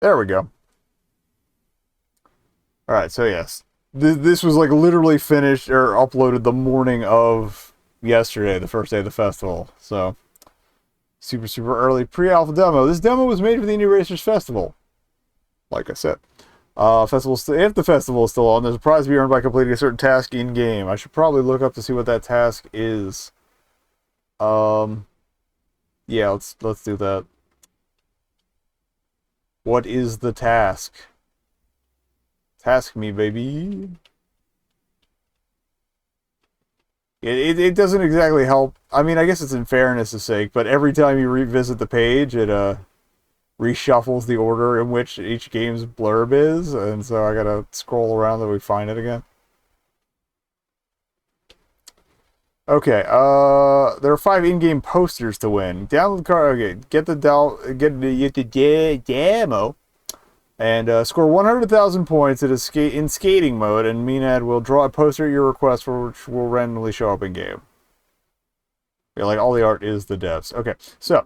There we go. Alright, so yes. This was like literally finished or uploaded the morning of yesterday, the first day of the festival. So, super early pre-alpha demo. This demo was made for the Indie Racers Festival. Like I said. If the festival is still on, there's a prize to be earned by completing a certain task in-game. I should probably look up to see what that task is. Yeah, let's do that. What is the task? Task me, baby. It doesn't exactly help. I mean, I guess it's in fairness' sake, but every time you revisit the page, it reshuffles the order in which each game's blurb is, and so I gotta scroll around till we find it again. Okay, there are 5 in-game posters to win. Download the card. Okay, get the demo, and score 100,000 points in skating mode, and Menad will draw a poster at your request, for which will randomly show up in game. Yeah, like all the art is the devs. Okay, so,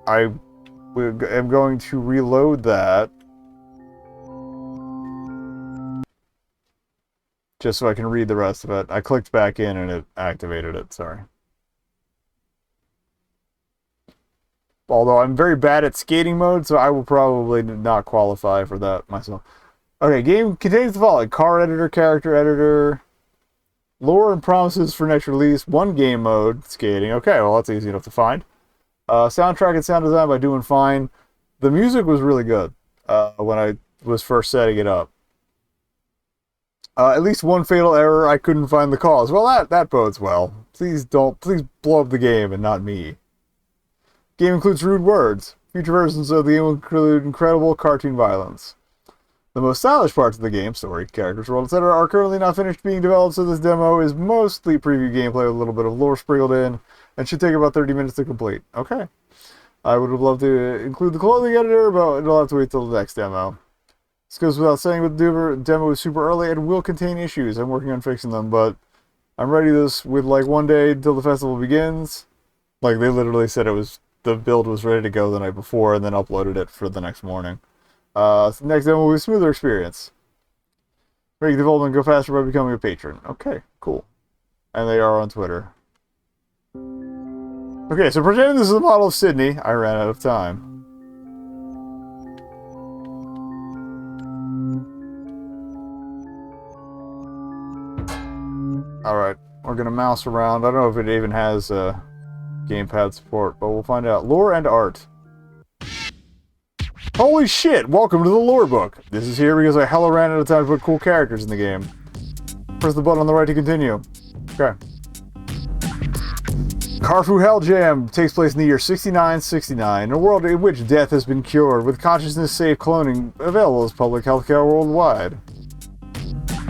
I am going to reload that. Just so I can read the rest of it. I clicked back in and it activated it, sorry. Although I'm very bad at skating mode, so I will probably not qualify for that myself. Okay, game contains the following: car editor, character editor, lore and promises for next release, 1 game mode, skating. Okay, well that's easy enough to find. Soundtrack and sound design by Doing Fine. The music was really good when I was first setting it up. At least 1 fatal error, I couldn't find the cause. Well, that bodes well. Please blow up the game and not me. Game includes rude words. Future versions of the game will include incredible cartoon violence. The most stylish parts of the game, story, characters, world, etc., are currently not finished being developed, so this demo is mostly preview gameplay with a little bit of lore sprinkled in, and should take about 30 minutes to complete. Okay. I would have loved to include the clothing editor, but it'll have to wait till the next demo. This goes without saying, but the demo is super early and will contain issues. I'm working on fixing them, but I'm ready this with like 1 day until the festival begins. Like, they literally said the build was ready to go the night before and then uploaded it for the next morning. So the next demo will be a smoother experience. Make development go faster by becoming a patron. Okay, cool. And they are on Twitter. Okay, so pretending this is the model of Sydney, I ran out of time. Alright, we're gonna mouse around. I don't know if it even has gamepad support, but we'll find out. Lore and art. Holy shit! Welcome to the lore book! This is here because I hella ran out of time to put cool characters in the game. Press the button on the right to continue. Okay. CarFu Helljam takes place in the year 6969, in a world in which death has been cured, with consciousness-safe cloning available as public healthcare worldwide.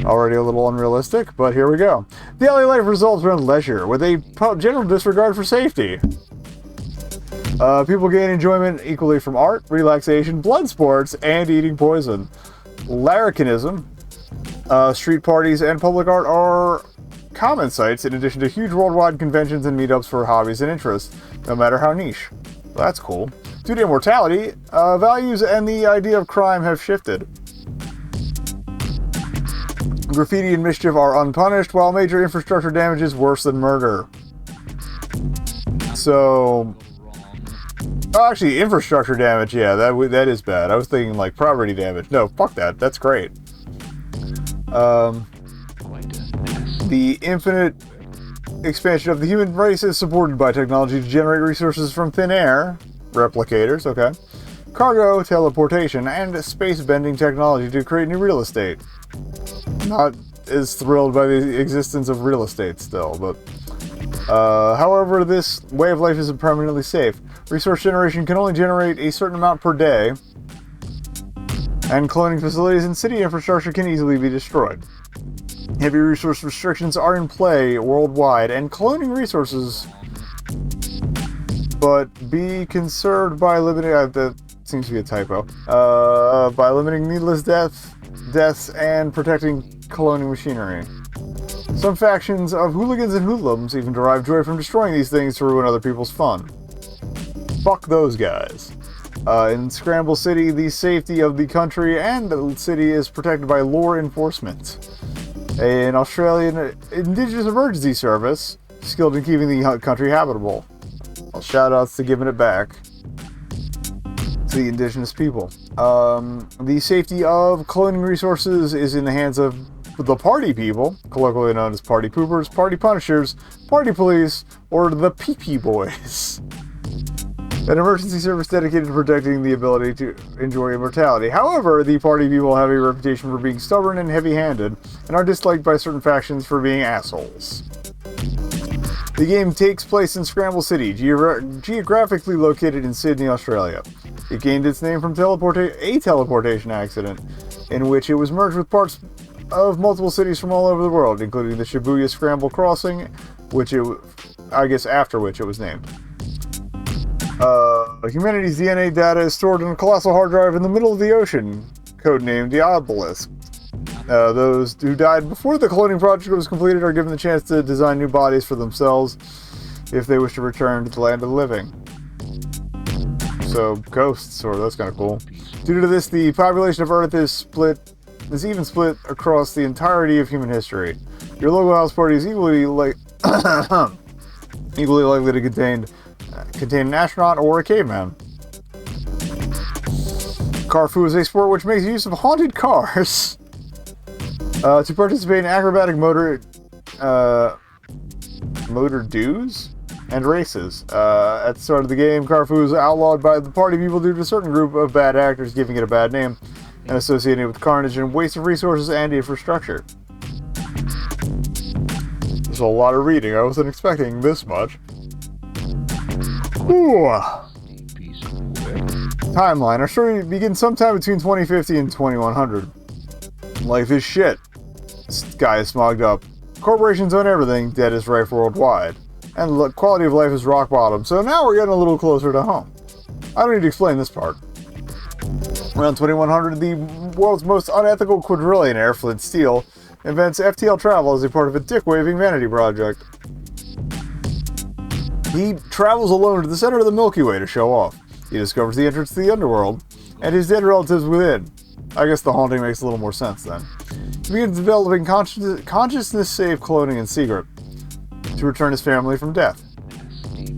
Already a little unrealistic, but here we go. Daily life revolves around leisure, with a general disregard for safety. People gain enjoyment equally from art, relaxation, blood sports, and eating poison. Larrikinism, street parties, and public art are common sights, in addition to huge worldwide conventions and meetups for hobbies and interests, no matter how niche. Well, that's cool. Due to immortality, values and the idea of crime have shifted. Graffiti and mischief are unpunished, while major infrastructure damage is worse than murder. So... Oh, actually, infrastructure damage, yeah, that is bad. I was thinking, like, property damage. No, fuck that. That's great. The infinite expansion of the human race is supported by technology to generate resources from thin air. Replicators, okay. Cargo, teleportation, and space-bending technology to create new real estate. Not as thrilled by the existence of real estate still, but... however, this way of life isn't permanently safe. Resource generation can only generate a certain amount per day, and cloning facilities and city infrastructure can easily be destroyed. Heavy resource restrictions are in play worldwide, and cloning resources, but be conserved by limiting... that seems to be a typo. By limiting needless deaths and protecting cloning machinery. Some factions of hooligans and hoodlums even derive joy from destroying these things to ruin other people's fun. Fuck those guys. In Scramble City, the safety of the country and the city is protected by law enforcement. An Australian Indigenous Emergency Service, skilled in keeping the country habitable. Well, shout outs to giving it back to the indigenous people. The safety of cloning resources is in the hands of the party people, colloquially known as party poopers, party punishers, party police, or the pee-pee boys. An emergency service dedicated to protecting the ability to enjoy immortality. However, the party people have a reputation for being stubborn and heavy-handed, and are disliked by certain factions for being assholes. The game takes place in Scramble City, geographically located in Sydney, Australia. It gained its name from a teleportation accident, in which it was merged with parts of multiple cities from all over the world, including the Shibuya Scramble Crossing, after which it was named. Humanity's DNA data is stored in a colossal hard drive in the middle of the ocean, codenamed the Obelisk. Those who died before the cloning project was completed are given the chance to design new bodies for themselves if they wish to return to the land of the living. So, ghosts, or that's kind of cool. Due to this, the population of Earth is even split across the entirety of human history. Your local house party is equally likely to contain an astronaut or a caveman. CarFu is a sport which makes use of haunted cars to participate in acrobatic motor dues and races. At the start of the game, CarFu is outlawed by the party people due to a certain group of bad actors giving it a bad name and associating it with carnage and waste of resources and infrastructure. There's a lot of reading. I wasn't expecting this much. Ooh. Timeline. Our story begins sometime between 2050 and 2100. Life is shit. Sky is smogged up. Corporations own everything. Debt is rife worldwide. And quality of life is rock bottom. So now we're getting a little closer to home. I don't need to explain this part. Around 2100, the world's most unethical quadrillionaire, Flint Steele, invents FTL travel as a part of a dick-waving vanity project. He travels alone to the center of the Milky Way to show off. He discovers the entrance to the underworld, and his dead relatives within. I guess the haunting makes a little more sense then. He begins developing consciousness-safe cloning in secret to return his family from death.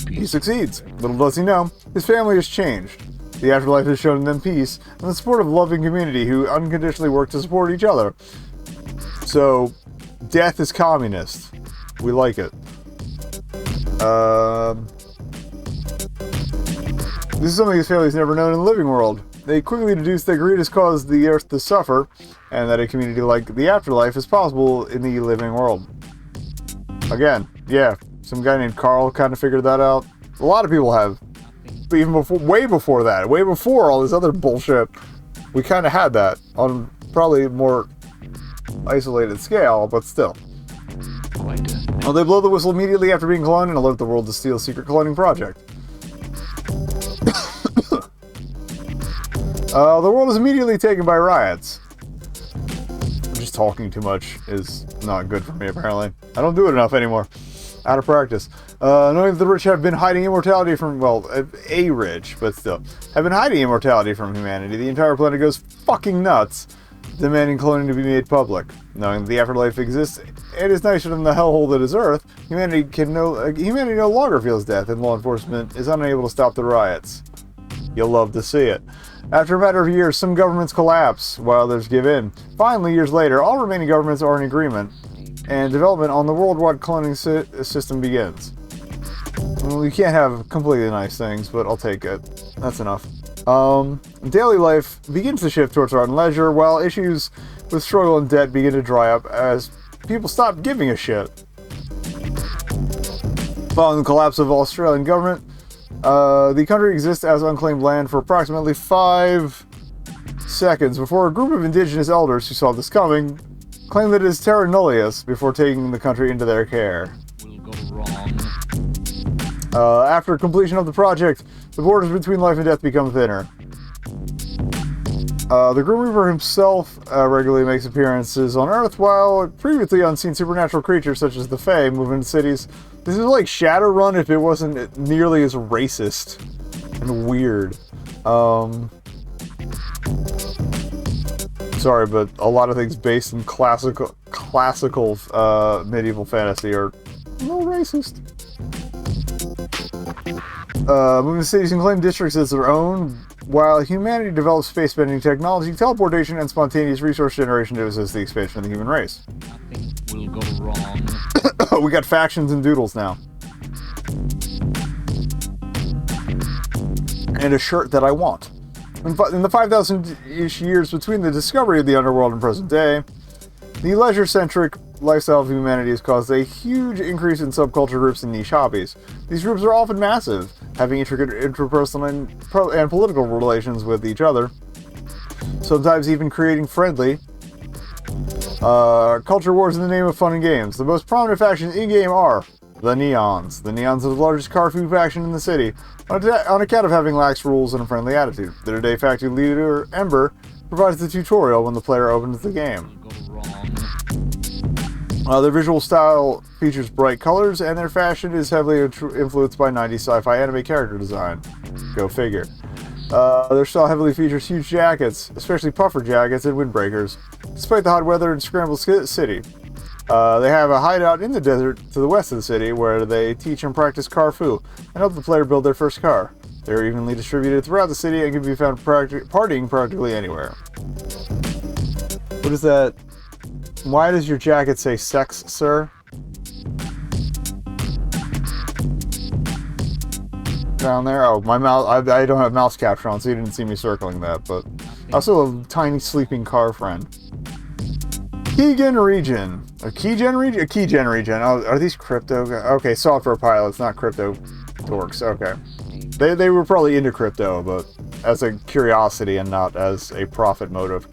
He succeeds. Little does he know, his family has changed. The afterlife has shown them peace and the support of a loving community who unconditionally work to support each other. So, death is communist. We like it. This is something his family's never known in the living world. They quickly deduce that greed has caused the earth to suffer, and that a community like the afterlife is possible in the living world. Again, yeah, some guy named Carl kind of figured that out. A lot of people have. Even before, way before that, way before all this other bullshit, we kind of had that on probably a more isolated scale, but still. Well, they blow the whistle immediately after being cloned and alert the world to Steele's secret cloning project. The world is immediately taken by riots. Just talking too much is not good for me, apparently. I don't do it enough anymore. Out of practice. Knowing that the rich have been hiding immortality from, well, rich, but still, have been hiding immortality from humanity, the entire planet goes fucking nuts, demanding cloning to be made public. Knowing that the afterlife exists, it is nicer than the hellhole that is Earth, humanity no longer feels death, and law enforcement is unable to stop the riots. You'll love to see it. After a matter of years, some governments collapse, while others give in. Finally, years later, all remaining governments are in agreement, and development on the worldwide cloning system begins. Well, you can't have completely nice things, but I'll take it. That's enough. Daily life begins to shift towards art and leisure, while issues with struggle and debt begin to dry up as people stop giving a shit. Following the collapse of the Australian government, the country exists as unclaimed land for approximately 5 seconds before a group of indigenous elders who saw this coming claim that it is terra nullius before taking the country into their care. Will go wrong. After completion of the project, the borders between life and death become thinner. The Grim Reaper himself regularly makes appearances on Earth, while previously unseen supernatural creatures such as the Fae move into cities. This is like Shadowrun if it wasn't nearly as racist and weird. Sorry, but a lot of things based in classical medieval fantasy are a little racist. Moving cities and claim districts as their own, while humanity develops space-bending technology, teleportation, and spontaneous resource generation to assist the expansion of the human race. Nothing will go wrong. We got factions and doodles now. And a shirt that I want. In the 5,000-ish years between the discovery of the underworld and present day, the leisure-centric lifestyle of humanity has caused a huge increase in subculture groups and niche hobbies. These groups are often massive, having intricate interpersonal and political relations with each other, sometimes even creating friendly culture wars in the name of fun and games. The most prominent factions in-game are the Neons. The Neons are the largest CarFu faction in the city, on account of having lax rules and a friendly attitude. Their de facto leader, Ember, provides the tutorial when the player opens the game. Their visual style features bright colors, and their fashion is heavily influenced by 90s sci-fi anime character design. Go figure. Their style heavily features huge jackets, especially puffer jackets and windbreakers, despite the hot weather and scrambled city. They have a hideout in the desert to the west of the city, where they teach and practice CarFu and help the player build their first car. They are evenly distributed throughout the city and can be found partying practically anywhere. What is that? Why does your jacket say sex, sir? Down there? Oh, my mouse. I don't have mouse capture on, so you didn't see me circling that, but also a tiny sleeping car friend. Keygen Regen. A Keygen Regen? A Keygen Regen. Oh, are these crypto guys? Okay, software pilots, not crypto dorks. Okay. They were probably into crypto, but as a curiosity and not as a profit motive.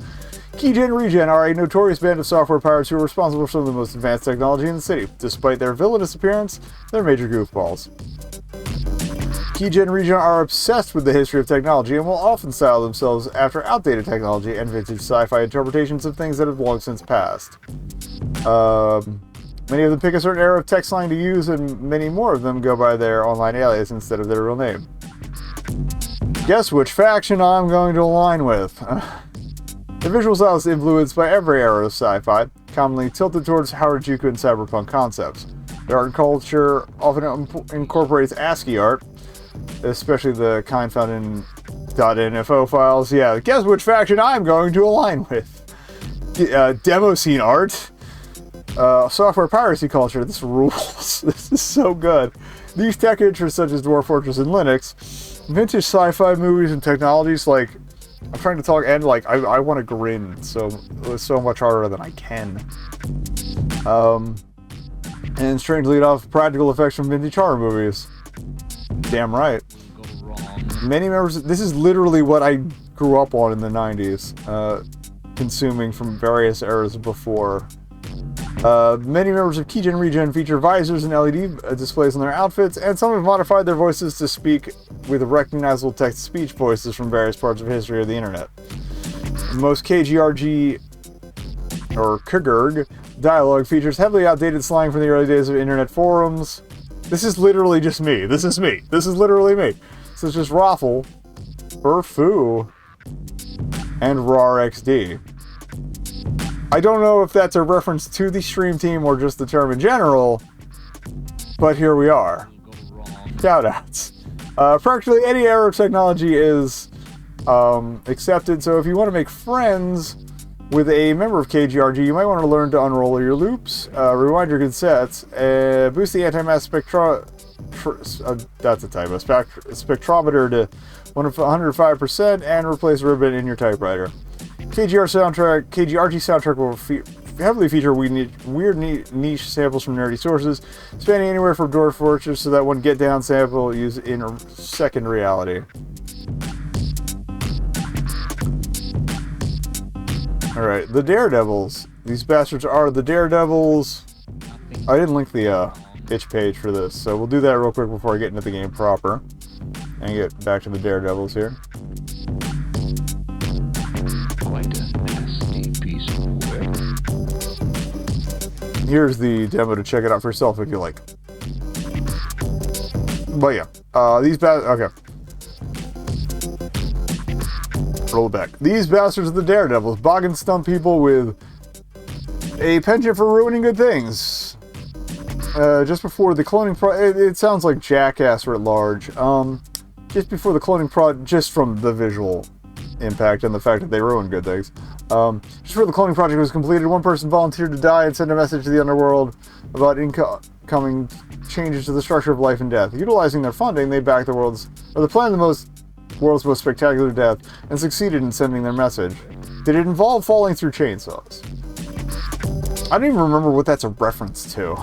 Keygen Regen are a notorious band of software pirates who are responsible for some of the most advanced technology in the city. Despite their villainous appearance, they're major goofballs. Keygen Regen are obsessed with the history of technology and will often style themselves after outdated technology and vintage sci-fi interpretations of things that have long since passed. Many of them pick a certain era of tech slang to use, and many more of them go by their online alias instead of their real name. Guess which faction I'm going to align with. The visual style is influenced by every era of sci-fi, commonly tilted towards Harajuku and cyberpunk concepts. Their art and culture often incorporates ASCII art, especially the kind found in .info files. Yeah, guess which faction I'm going to align with. Demo scene art. Software piracy culture. This rules. This is so good. These tech interests such as Dwarf Fortress and Linux, vintage sci-fi movies and technologies like... I'm trying to talk and like I want to grin, so it's so much harder than I can. And strangely enough, practical effects from vintage horror movies. Damn right. Many members. This is literally what I grew up on in the 90s, consuming from various eras before. Many members of Keygen Regen feature visors and LED displays on their outfits, and some have modified their voices to speak with recognizable text-to-speech voices from various parts of history of the internet. Most KGRG, or KGRG, dialogue features heavily outdated slang from the early days of internet forums. This is literally just me. This is me. This is literally me. So it's just Raffle, Burfu, and RAR-XD. I don't know if that's a reference to the stream team or just the term in general, but here we are. Shoutouts. Practically any era of technology is accepted, so if you want to make friends with a member of KGRG, you might want to learn to unroll your loops, rewind your cassettes, boost the anti-mass that's a typo, spectrometer to 105%, and replace ribbon in your typewriter. KGRG soundtrack will heavily feature weird niche samples from nerdy sources, spanning anywhere from Dwarf Fortress to that one Get Down sample used in Second Reality. Alright, the Daredevils. These bastards are the Daredevils. I didn't link the itch page for this, so we'll do that real quick before I get into the game proper and get back to the Daredevils here. Here's the demo to check it out for yourself if you like. But yeah, okay. Roll it back. These bastards are the daredevils. Boggin stump people with a penchant for ruining good things. Just before the cloning it sounds like Jackass writ large. Just before the cloning just from the visual impact and the fact that they ruin good things. Just before the cloning project was completed, one person volunteered to die and send a message to the underworld about incoming changes to the structure of life and death. Utilizing their funding, they backed the plan of the world's most spectacular death and succeeded in sending their message. Did it involve falling through chainsaws? I don't even remember what that's a reference to.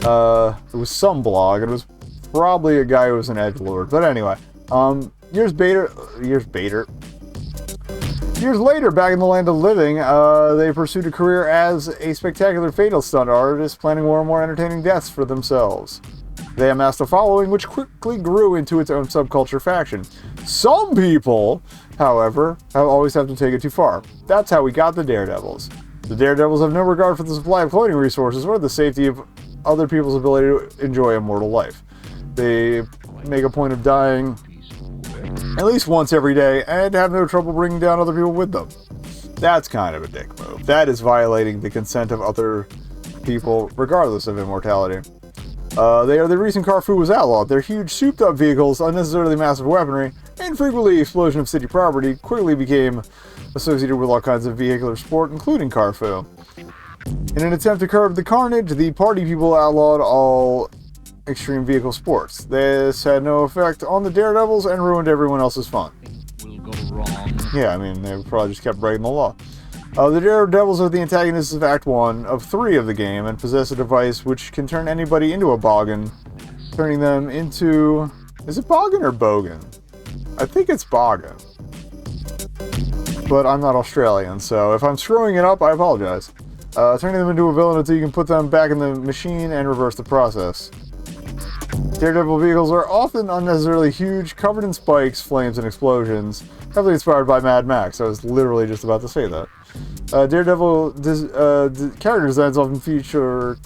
It was some blog. It was probably a guy who was an edgelord. But anyway, years later, back in the land of living, they pursued a career as a spectacular fatal stunt artist, planning more and more entertaining deaths for themselves. They amassed a following which quickly grew into its own subculture faction. Some people, however, always have to take it too far. That's how we got the Daredevils. The Daredevils have no regard for the supply of clothing resources or the safety of other people's ability to enjoy a mortal life. They make a point of dying at least once every day and have no trouble bringing down other people with them. That's kind of a dick move. That is violating the consent of other people regardless of immortality. They are the reason CarFu was outlawed. Their huge souped-up vehicles, unnecessarily massive weaponry, and frequently explosion of city property quickly became associated with all kinds of vehicular sport, including CarFu. In an attempt to curb the carnage, the party people outlawed all extreme vehicle sports. This had no effect on the Daredevils and ruined everyone else's fun. Will go wrong. Yeah, I mean, they probably just kept breaking the law. The Daredevils are the antagonists of Act 1 of 3 of the game and possess a device which can turn anybody into a boggin, turning them into... Is it boggin or bogan? I think it's boggin. But I'm not Australian, so if I'm screwing it up, I apologize. Turning them into a villain until you can put them back in the machine and reverse the process. Daredevil vehicles are often unnecessarily huge, covered in spikes, flames, and explosions, heavily inspired by Mad Max. I was literally just about to say that. Daredevil character designs often feature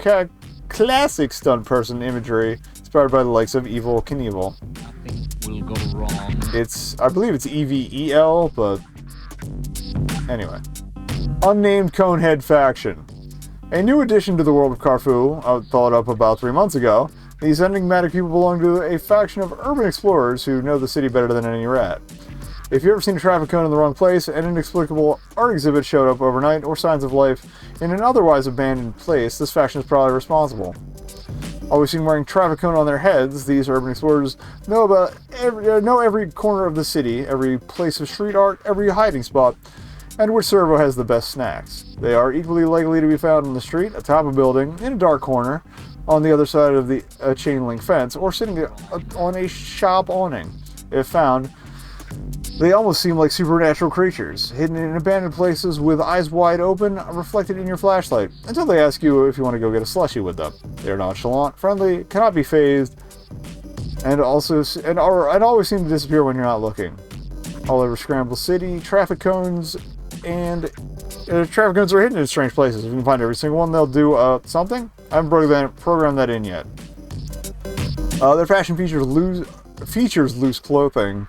classic stunt person imagery, inspired by the likes of Evel Knievel. Nothing will go wrong. I believe it's EVEL, but anyway. Unnamed Conehead Faction. A new addition to the world of CarFu, thought up about 3 months ago. These enigmatic people belong to a faction of urban explorers who know the city better than any rat. If you've ever seen a traffic cone in the wrong place, an inexplicable art exhibit showed up overnight, or signs of life in an otherwise abandoned place, this faction is probably responsible. Always seen wearing traffic cone on their heads, these urban explorers know every corner of the city, every place of street art, every hiding spot, and which servo has the best snacks. They are equally likely to be found on the street, atop a building, in a dark corner, on the other side of the chain link fence, or sitting on a shop awning. If found, they almost seem like supernatural creatures, hidden in abandoned places with eyes wide open, reflected in your flashlight, until they ask you if you want to go get a slushie with them. They are nonchalant, friendly, cannot be phased, and always seem to disappear when you're not looking. All over Scramble City, traffic cones are hidden in strange places. If you can find every single one, they'll do something. I haven't programmed that in yet. Their fashion features loose clothing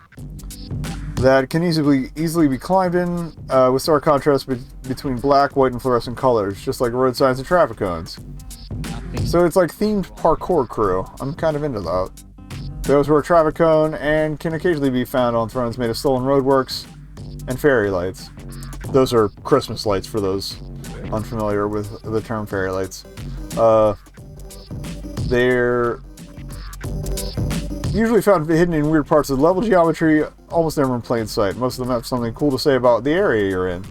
that can easily be climbed in, with stark contrast between black, white, and fluorescent colors, just like road signs and traffic cones. So it's like themed parkour crew. I'm kind of into that. Those wear a traffic cone and can occasionally be found on thrones made of stolen roadworks and fairy lights. Those are Christmas lights for those unfamiliar with the term fairy lights. They're usually found hidden in weird parts of the level geometry, almost never in plain sight. Most of them have something cool to say about the area you're in.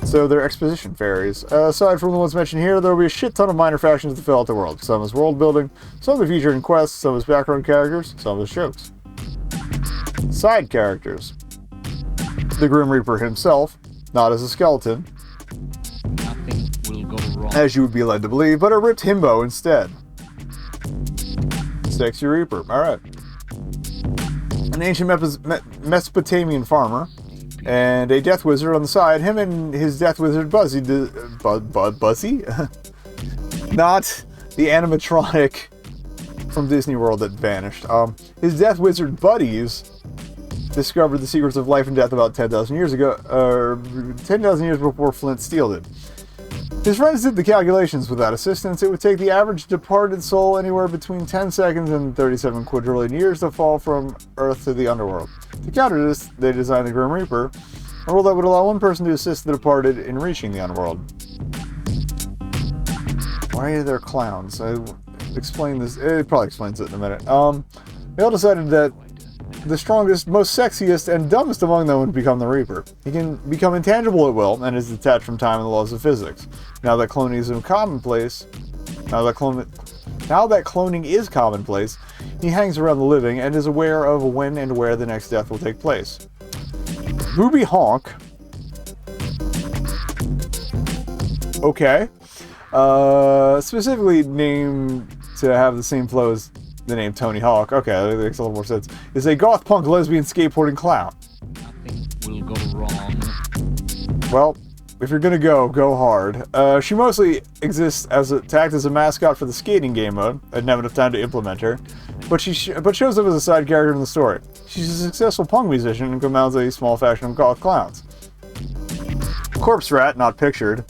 So they're exposition fairies. Aside from the ones mentioned here, there will be a shit ton of minor factions to fill out the world. Some as world building, some are featured in quests, some as background characters, some as jokes. Side characters. The Grim Reaper himself, not as a skeleton, Nothing will go wrong. as you would be led to believe, but a ripped himbo instead. Sexy Reaper, alright. An ancient Mesopotamian farmer, and a death wizard on the side. Him and his death wizard Buzzy, Buzzy? Not the animatronic from Disney World that vanished. His death wizard buddies discovered the secrets of life and death about 10,000 years ago, 10,000 years before Flint Steel did. His friends did the calculations. Without assistance, it would take the average departed soul anywhere between 10 seconds and 37 quadrillion years to fall from Earth to the underworld. To counter this, they designed the Grim Reaper, a rule that would allow one person to assist the departed in reaching the underworld. Why are there clowns? I explain this. It probably explains it in a minute. They all decided that the strongest, most sexiest, and dumbest among them would become the Reaper. He can become intangible at will and is detached from time and the laws of physics. Now that cloning is commonplace, he hangs around the living and is aware of when and where the next death will take place. Booby Honk. Okay. Specifically named to have the same flow as the name Tony Hawk. Okay, that makes a little more sense. Is a goth punk lesbian skateboarding clown. Nothing will go wrong. Well, if you're gonna go hard. She mostly exists to act as a mascot for the skating game mode. I didn't have enough time to implement her, but shows up as a side character in the story. She's a successful punk musician and commands a small faction of goth clowns. Corpse Rat, not pictured.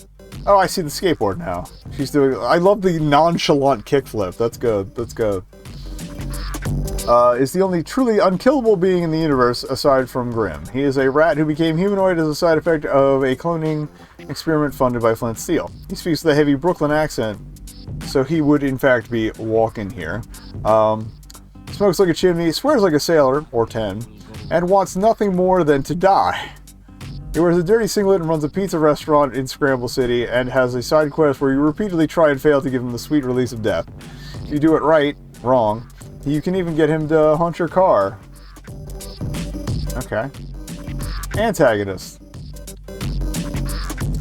Oh, I see the skateboard now. She's doing. I love the nonchalant kickflip. That's good. That's good. Is the only truly unkillable being in the universe aside from Grimm. He is a rat who became humanoid as a side effect of a cloning experiment funded by Flint Steel. He speaks with a heavy Brooklyn accent, so he would in fact be walking here. Smokes like a chimney, swears like a sailor, or 10, and wants nothing more than to die. He wears a dirty singlet and runs a pizza restaurant in Scramble City and has a side quest where you repeatedly try and fail to give him the sweet release of death. If you do it right, wrong, you can even get him to haunt your car. Okay. Antagonist.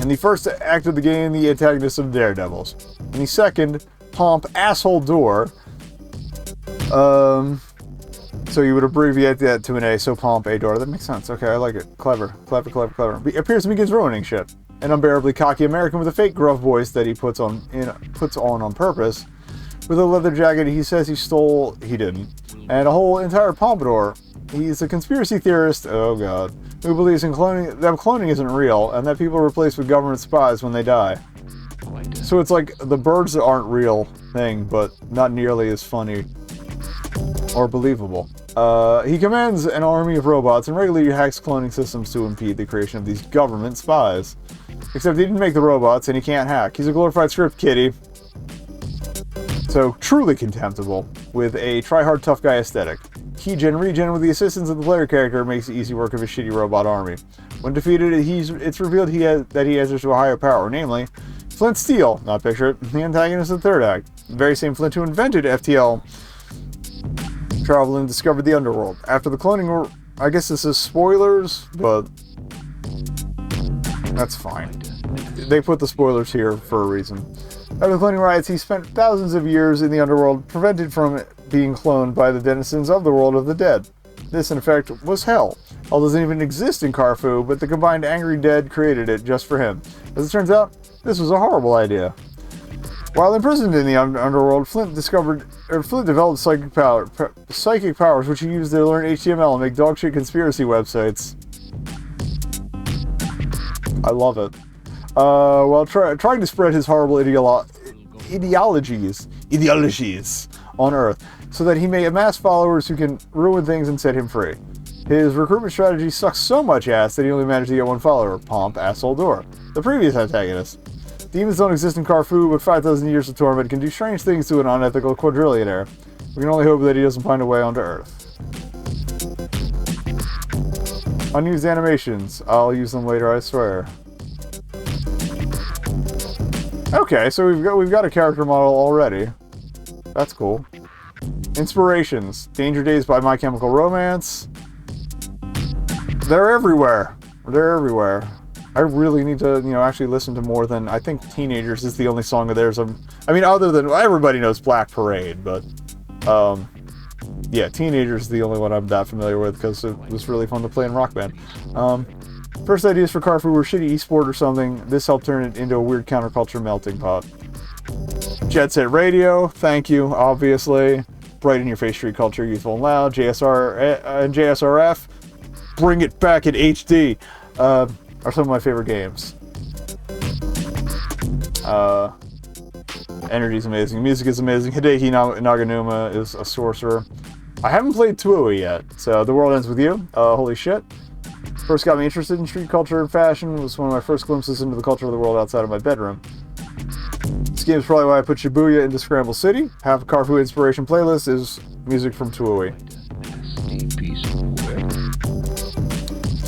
In the first act of the game, the antagonist of Daredevils. In the second, Pomp Asshole Door. So you would abbreviate that to an A, so Pomp A Door. That makes sense. Okay, I like it. Clever. Clever, clever, clever. He appears and begins ruining shit. An unbearably cocky American with a fake gruff voice that he puts on purpose. With a leather jacket he says he stole, he didn't, and a whole entire pompadour. He's a conspiracy theorist, oh god, who believes in cloning, that cloning isn't real, and that people are replaced with government spies when they die. So it's like the birds that aren't real thing, but not nearly as funny or believable. He commands an army of robots and regularly hacks cloning systems to impede the creation of these government spies. Except he didn't make the robots, and he can't hack. He's a glorified script kiddie. So, truly contemptible, with a try-hard tough guy aesthetic. Keygen Regen, with the assistance of the player character, makes easy work of his shitty robot army. When defeated, it's revealed that he answers to a higher power, namely, Flint Steel, not pictured, the antagonist of the third act. The very same Flint who invented FTL, traveled and discovered the underworld. After the cloning, I guess this is spoilers, but that's fine. They put the spoilers here for a reason. After the cloning riots, he spent thousands of years in the underworld, prevented from being cloned by the denizens of the world of the dead. This, in effect, was hell. Hell doesn't even exist in CarFu, but the combined angry dead created it just for him. As it turns out, this was a horrible idea. While imprisoned in the underworld, Flint developed psychic powers, which he used to learn HTML and make dogshit conspiracy websites. I love it. While trying to spread his horrible ideologies on Earth, so that he may amass followers who can ruin things and set him free. His recruitment strategy sucks so much ass that he only managed to get one follower, Pomp Asshole Door, the previous antagonist. Demons don't exist in CarFu, but 5,000 years of torment can do strange things to an unethical quadrillionaire. We can only hope that he doesn't find a way onto Earth. Unused animations. I'll use them later, I swear. Okay, so we've got a character model already. That's cool. Inspirations. Danger Days by My Chemical Romance. They're everywhere. They're everywhere. I really need to, actually listen to more than, I think Teenagers is the only song of theirs. Other than, everybody knows Black Parade, but, yeah, Teenagers is the only one I'm that familiar with because it was really fun to play in Rock Band. First ideas for CarFu were shitty esport or something. This helped turn it into a weird counterculture melting pot. Jet Set Radio, thank you, obviously. Bright in your face street culture, youthful and loud. JSRF, bring it back in HD, are some of my favorite games. Energy's amazing, music is amazing, Hideki Naganuma is a sorcerer. I haven't played Tuoi yet, so The World Ends With You, holy shit. First got me interested in street culture and fashion, was one of my first glimpses into the culture of the world outside of my bedroom. This game is probably why I put Shibuya into Scramble City. Half a CarFu inspiration playlist is music from Tuoi.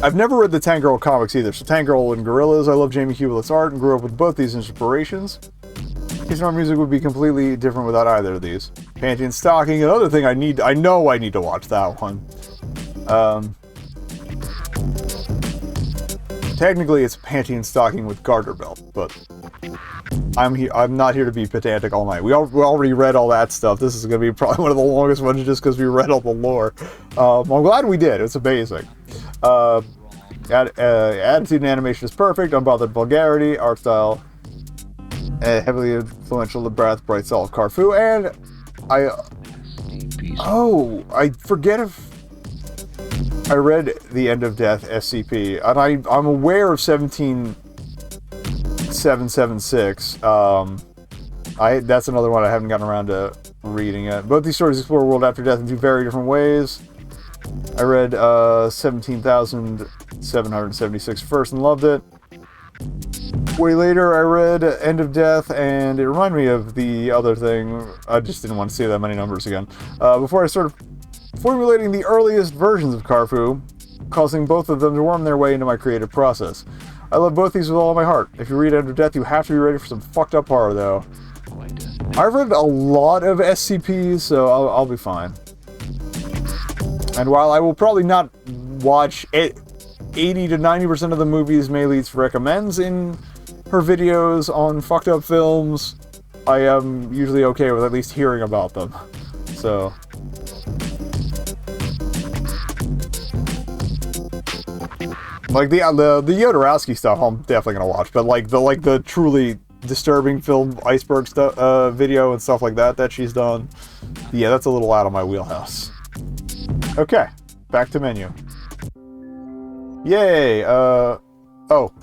I've never read the Tangirl comics either, so Tangirl and Gorillas, I love Jamie Hewlett's art and grew up with both these inspirations. Kissing music would be completely different without either of these. Panty and Stocking, another thing I know I need to watch that one. Technically it's Panty and Stocking with garter belt, but I'm not here to be pedantic all night. We already read all that stuff. This is going to be probably one of the longest ones just because we read all the lore. I'm glad we did. It's amazing. Attitude and animation is perfect. Unbothered vulgarity, art style, heavily influential the breath, bright solid CarFu, and I forget if I read The End of Death SCP, and I'm aware of 17776. That's another one I haven't gotten around to reading yet. Both these stories explore world after death in two very different ways. I read 17,776 first and loved it. Way later I read End of Death and it reminded me of the other thing. I just didn't want to see that many numbers again. Before I started formulating the earliest versions of CarFu, causing both of them to worm their way into my creative process. I love both these with all my heart. If you read End of Death, you have to be ready for some fucked up horror though. I've read a lot of SCPs, so I'll be fine. And while I will probably not watch 80 to 90% of the movies Mayleets recommends in her videos on fucked up films, I am usually okay with at least hearing about them. So like the Jodorowsky stuff I'm definitely gonna watch, but like the truly disturbing film iceberg stuff video and stuff like that she's done, yeah, that's a little out of my wheelhouse. Okay, back to menu. Yay! Oh,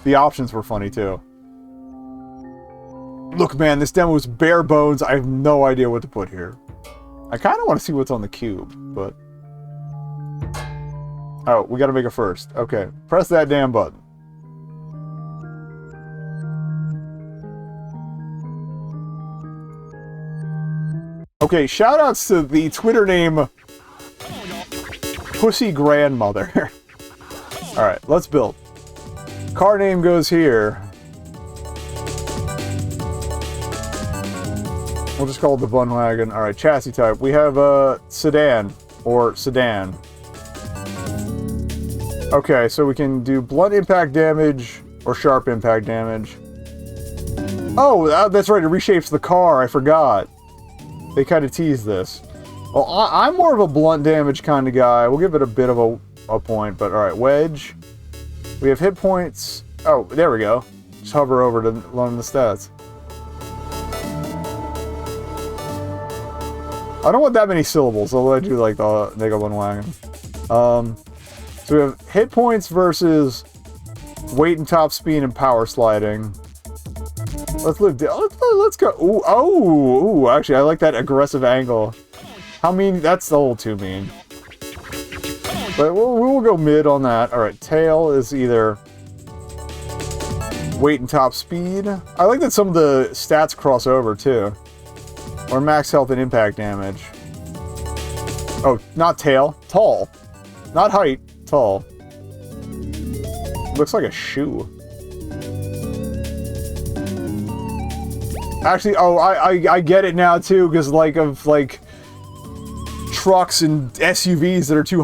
the options were funny too. Look, man, this demo is bare bones. I have no idea what to put here. I kind of want to see what's on the cube, but... Oh, we gotta make it first. Okay, press that damn button. Okay, shoutouts to the Twitter name Pussy Grandmother. Alright, let's build. Car name goes here. We'll just call it the Bun Wagon. Alright, chassis type. We have sedan or sedan. Okay, so we can do blunt impact damage or sharp impact damage. Oh, that's right, it reshapes the car. I forgot. They kind of tease this. Well, I'm more of a blunt damage kind of guy. We'll give it a bit of a point, but alright, wedge. We have hit points. Oh, there we go. Just hover over to learn the stats. I don't want that many syllables, so I'll do like the nekobun wagon. So we have hit points versus weight and top speed and power sliding. Let's go. Ooh, actually, I like that aggressive angle. How mean? That's a little too mean. But we'll go mid on that. Alright, tail is either weight and top speed. I like that some of the stats cross over, too. Or max health and impact damage. Oh, not tail. Tall. Not height. Tall. Looks like a shoe. Actually, oh, I get it now too, because of trucks and SUVs that are too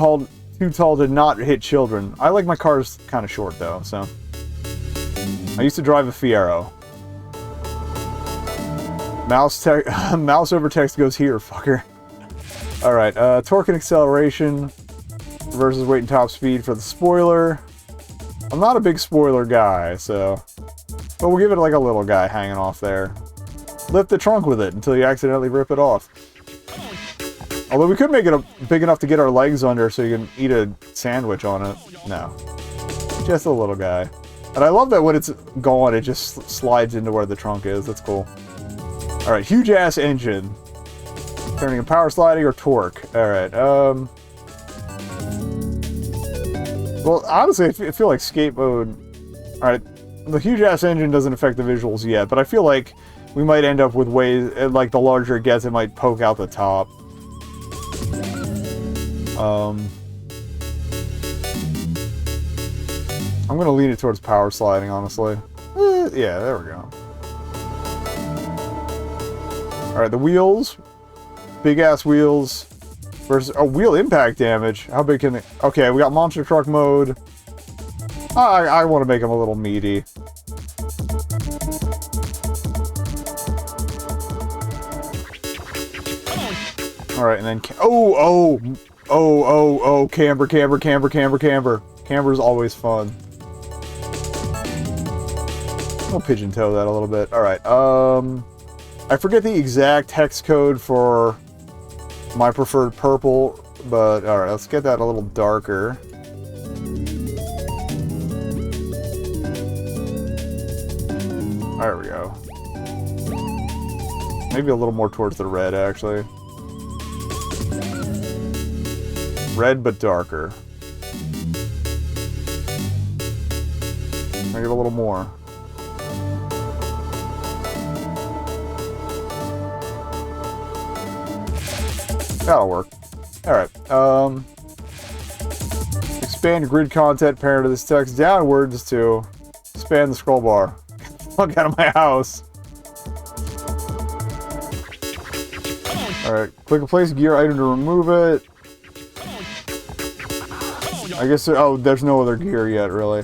tall to not hit children. I like my cars kind of short though, so. I used to drive a Fiero. Mouse over text goes here, fucker. Alright, torque and acceleration versus weight and top speed for the spoiler. I'm not a big spoiler guy, so... But we'll give it like a little guy hanging off there. Lift the trunk with it until you accidentally rip it off. Although we could make it big enough to get our legs under so you can eat a sandwich on it. No. Just a little guy. And I love that when it's gone, it just slides into where the trunk is. That's cool. Alright, huge ass engine. Turning a power sliding or torque. Alright, well, honestly, I feel like skate mode... Alright, the huge ass engine doesn't affect the visuals yet, but I feel like we might end up with ways, like the larger it gets, it might poke out the top. I'm gonna lean it towards power sliding, honestly. Yeah, there we go. Alright, the wheels. Big ass wheels. Versus wheel impact damage. How big can they... Okay, we got monster truck mode. I want to make them a little meaty. Alright, and then... Oh, camber. Camber's always fun. I'll pigeon toe that a little bit. Alright, I forget the exact hex code for my preferred purple, but alright, let's get that a little darker. There we go. Maybe a little more towards the red, actually. Red, but darker. Make it a little more. That'll work. Alright, expand grid content parent of this text downwards to expand the scroll bar. Get the fuck out of my house. Alright, click a place gear item to remove it. I guess, oh, there's no other gear yet, really.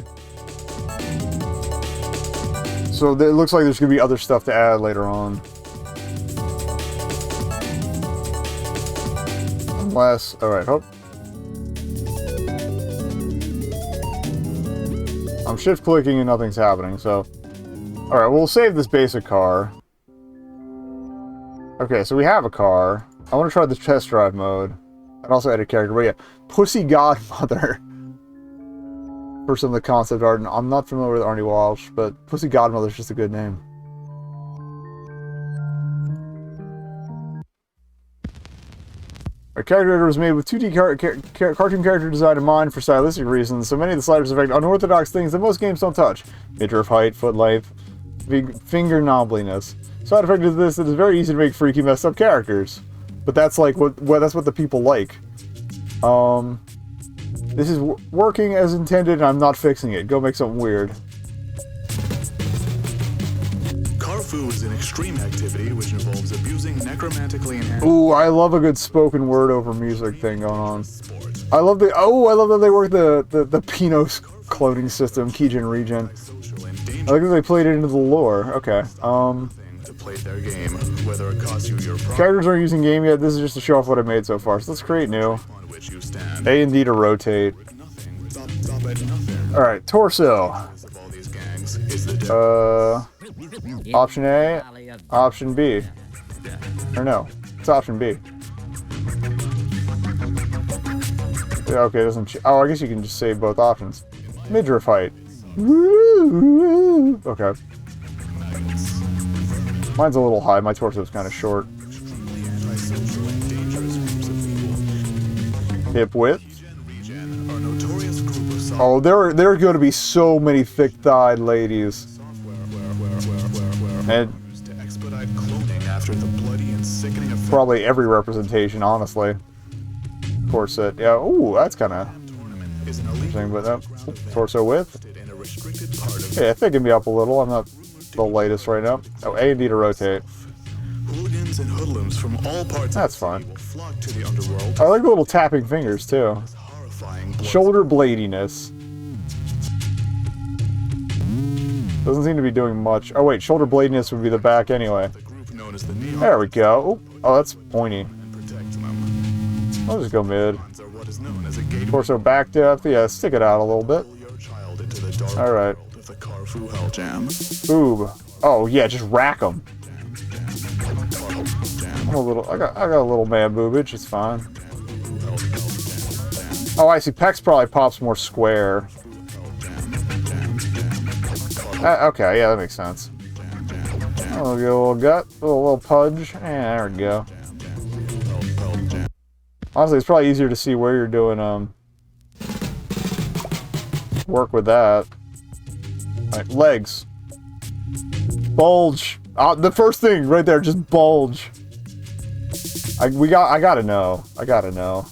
So it looks like there's gonna be other stuff to add later on. Unless, alright, hope. I'm shift clicking and nothing's happening, so. Alright, we'll save this basic car. Okay, so we have a car. I want to try the test drive mode. I'd also add a character, but yeah. Pussy Godmother. For some of the concept art, and I'm not familiar with Arnie Walsh, but Pussy Godmother's just a good name. Our character was made with 2D cartoon character design in mind for stylistic reasons, so many of the sliders affect unorthodox things that most games don't touch. Midriff height, foot length, finger knobbliness. Side effect of this, it is very easy to make freaky, messed up characters. But that's like that's what the people like. This is working as intended, and I'm not fixing it. Go make something weird. CarFu is an extreme activity which involves abusing necromantically enhanced... Ooh, I love a good spoken word over music thing going on. I love the... Oh, I love that they work the Pinot cloning system, Keygen Regen. I like that they played it into the lore. Okay, to play their game, whether it costs you your characters aren't using game yet. This is just to show off what I made so far. So let's create new. A and D to rotate. Alright, torso. Option A, option B. Or no, it's option B. Yeah, okay, it doesn't. Oh, I guess you can just save both options. Midriff height. Okay. Mine's a little high. My torso's kind of short. Hip width. Oh, there are going to be so many thick-thighed ladies. And probably every representation, honestly. Corset. Yeah. Ooh, that's kind of interesting. But torso width. Yeah, thicken me up a little. I'm not the latest right now. Oh, A and D to rotate. Hooligans and hoodlums from all parts that's fine. Flock to the underworld. I like the little tapping fingers too. Shoulder bladiness. Doesn't seem to be doing much. Oh wait, shoulder bladiness would be the back anyway. There we go. Oh, that's pointy. I'll just go mid. Torso back depth. Yeah, stick it out a little bit. Alright. Boob. Oh yeah, just rack them. I got a little man boobage. It's fine. Oh, I see. Pecs probably pops more square. Okay, yeah, that makes sense. Oh, get a little gut, a little pudge. Yeah, there we go. Honestly, it's probably easier to see where you're doing work with that. Alright, legs. Bulge. The first thing right there, just bulge. I gotta know. I gotta know.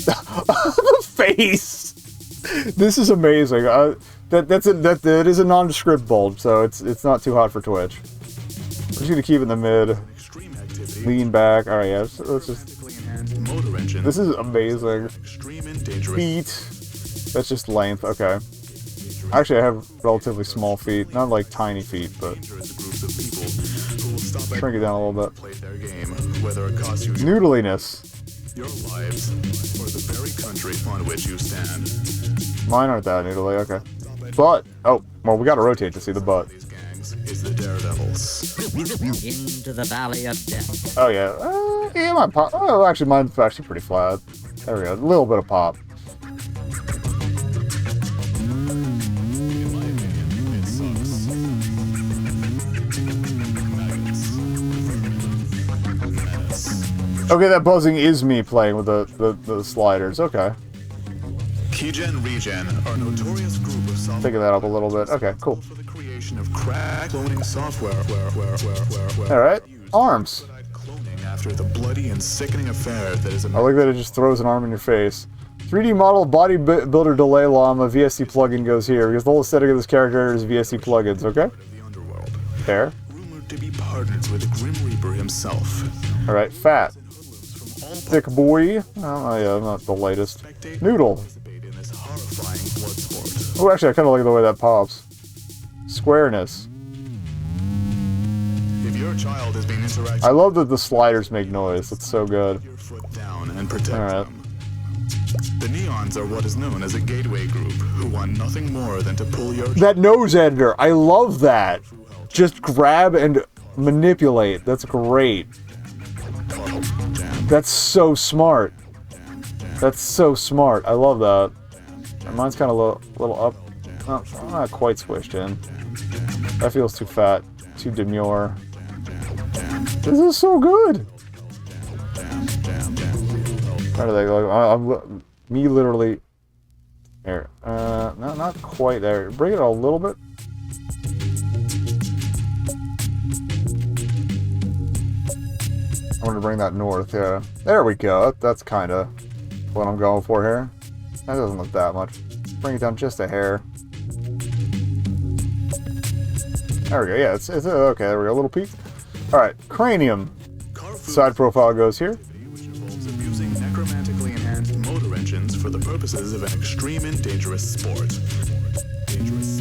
The face. This is amazing. That is a nondescript bulge, so it's not too hot for Twitch. We're just gonna keep it in the mid. Lean back. All right, yeah. Let's just. This is amazing. Feet. That's just length. Okay. Actually, I have relatively small feet. Not like tiny feet, but shrink it down a little bit. Noodliness. Your lives or the very country upon which you stand. Mine aren't that noodly. Okay. Butt. Oh, well, we gotta rotate to see the butt. Is the daredevils. Into the valley of death. Oh yeah. Yeah, mine pop. Oh, actually, mine's actually pretty flat. There we go. A little bit of pop. Okay, that buzzing is me playing with the sliders. Okay. Keygen Regen are notorious group of software. Picking that up a little bit. Okay, cool. For the creation of crack cloning software. All right, arms. Cloning after the bloody and sickening affair that is. I like that it just throws an arm in your face. 3D model bodybuilder delay llama VST plugin goes here because the whole aesthetic of this character is VST plugins. Okay. Fair. Rumored to be partners with the Grim Reaper himself. All right, fat. Thick boy. Oh yeah, not the lightest. Noodle. Oh, actually, I kind of like the way that pops. Squareness. If your child has been interacting, I love that the sliders make noise. That's so good. your foot down and protect Alright. them. The Neons are what is known as a gateway group who want nothing more than to pull your That nose editor. I love that. Just grab and manipulate. That's great. That's so smart. That's so smart. I love that. And mine's kind of a little up. Oh, not quite squished in. That feels too fat. Too demure. This is so good. How do they go? Me literally. There. No, not quite there. Bring it a little bit. I'm gonna bring that north, yeah. There we go. That's kind of what I'm going for here. That doesn't look that much. Bring it down just a hair. There we go. Yeah, it's okay. There we go. A little peak. All right, cranium. Side profile goes here. which involves abusing necromantically enhanced motor engines for the purposes of an extreme and dangerous sport. Dangerous.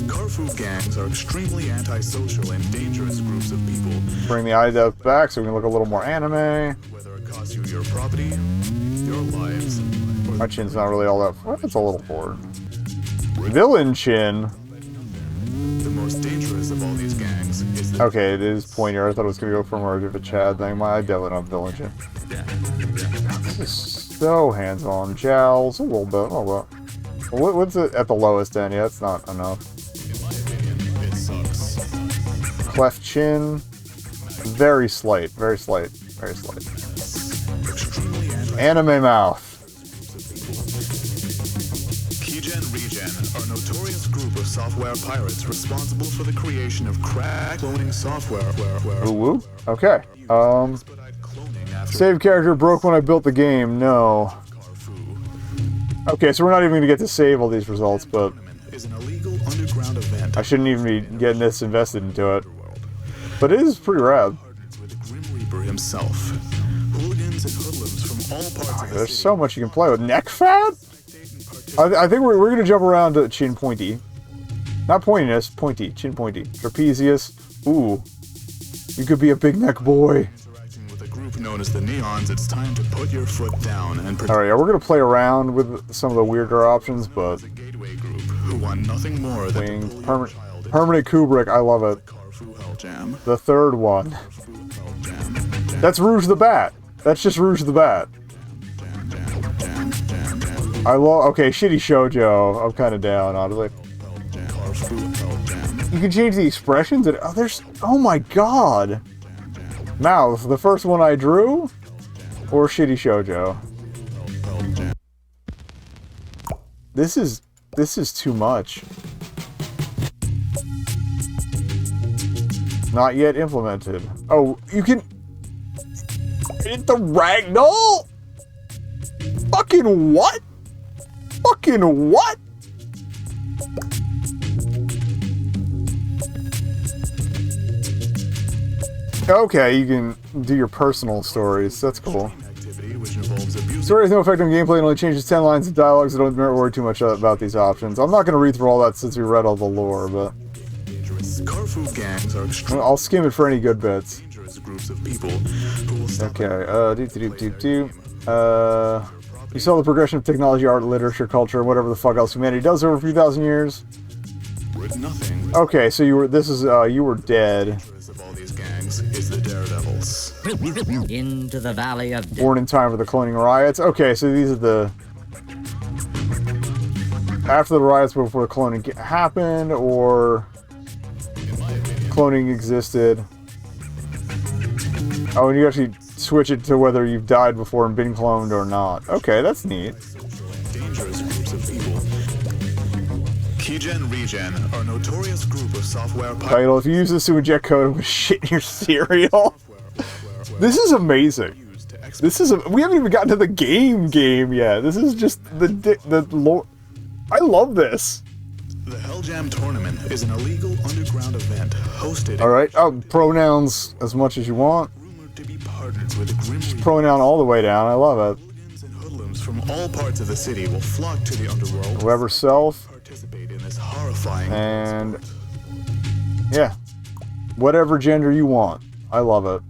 CarFu gangs are extremely antisocial and dangerous groups of people. Bring the eye depth back so we can look a little more anime. Whether it costs you your property, your lives, or My chin's not really all that. Well, it's a little forward. Villain chin. the most dangerous of all these gangs is the Okay, it is pointier. I thought it was gonna go for more of a Chad thing. My definitely not villain chin. This is so hands-on. Jowls, a little bit. What's it at the lowest end? Yeah, it's not enough. in my opinion, it sucks. Cleft chin. Very slight. Very slight. Very slight. Extremely anti- Anime mouth. Keygen Regen are a notorious group of software pirates responsible for the creation of crack cloning software. Ooh woo. Okay. Expedite cloning after Save character broke when I built the game. No. CarFu. Okay, so we're not even gonna get to save all these results, but Is an illegal underground event I shouldn't even be getting this invested into it. But it is pretty rad. with the Grim Reaper himself. Hooligans and hoodlums from all parts of the There's city so much you can play with. Neck fat? I think we're gonna jump around to chin pointy. Not pointiness, pointy. Chin pointy. Trapezius. Ooh. You could be a big neck boy. interacting with a group known as the Neons. It's time to put your foot down and protect Alright, yeah, we're gonna play around with some of the weirder options, but the gateway group who want nothing more than wings. to pull your child into Permanent Kubrick, I love it. CarFu Helljam. The third one. That's Rouge the Bat. That's just Rouge the Bat. I love... Okay, Shitty Shoujo. I'm kind of down, honestly. You can change the expressions and... Oh, there's... Oh my god! Mouth, the first one I drew? Or Shitty Shoujo? This is too much. Not yet implemented. Oh, you can... Hit the ragdoll? Fucking what? Fucking what? Okay, you can do your personal stories. That's cool. Story has no effect on gameplay and only changes 10 lines of dialogue, so don't worry too much about these options. I'm not going to read through all that since we read all the lore, but... CarFu gangs are extremely I'll skim it for any good bits. dangerous groups of people who will stop Okay, you saw the progression of technology, art, literature, culture, and whatever the fuck else humanity does over a few thousand years. with nothing. Okay, so you were dead. Of all these gangs is the Daredevils. Into the valley of death. Born in time for the cloning riots. Okay, so these are the... After the riots, before the cloning happened, or... Cloning existed. Oh, and you actually switch it to whether you've died before and been cloned or not. Okay, that's neat. Dangerous groups of people. Keygen Regen are a notorious group of software Title, if you use this to inject code, I'm gonna shit in your cereal. This is amazing. This is we haven't even gotten to the game yet. This is just the lore. I love this. The Helljam tournament is an illegal underground event hosted. All right. Oh, pronouns as much as you want. Rumored to be partners with a grim Pronoun all the way down. I love it. hooligans and hoodlums from all parts of the city will flock to the underworld. Whoever self Participate in this horrifying and yeah, whatever gender you want. I love it.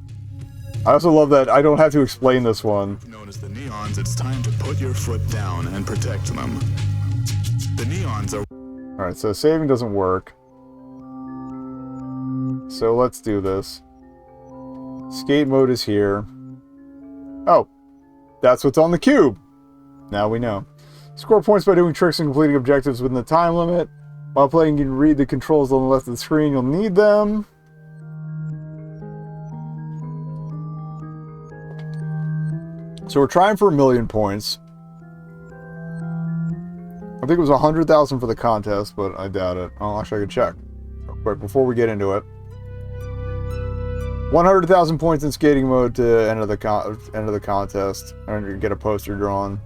I also love that I don't have to explain this one. known as the Neons. It's time to put your foot down and protect them. The Neons are All right. So saving doesn't work. So let's do this. Skate mode is here. Oh, that's what's on the cube. Now we know. Score points by doing tricks and completing objectives within the time limit. While playing, you can read the controls on the left of the screen. You'll need them. So we're trying for 1,000,000 points. I think it was 100,000 for the contest, but I doubt it. Oh, actually, I could check. Real quick, before we get into it. 100,000 points in skating mode to enter the contest and get a poster drawn.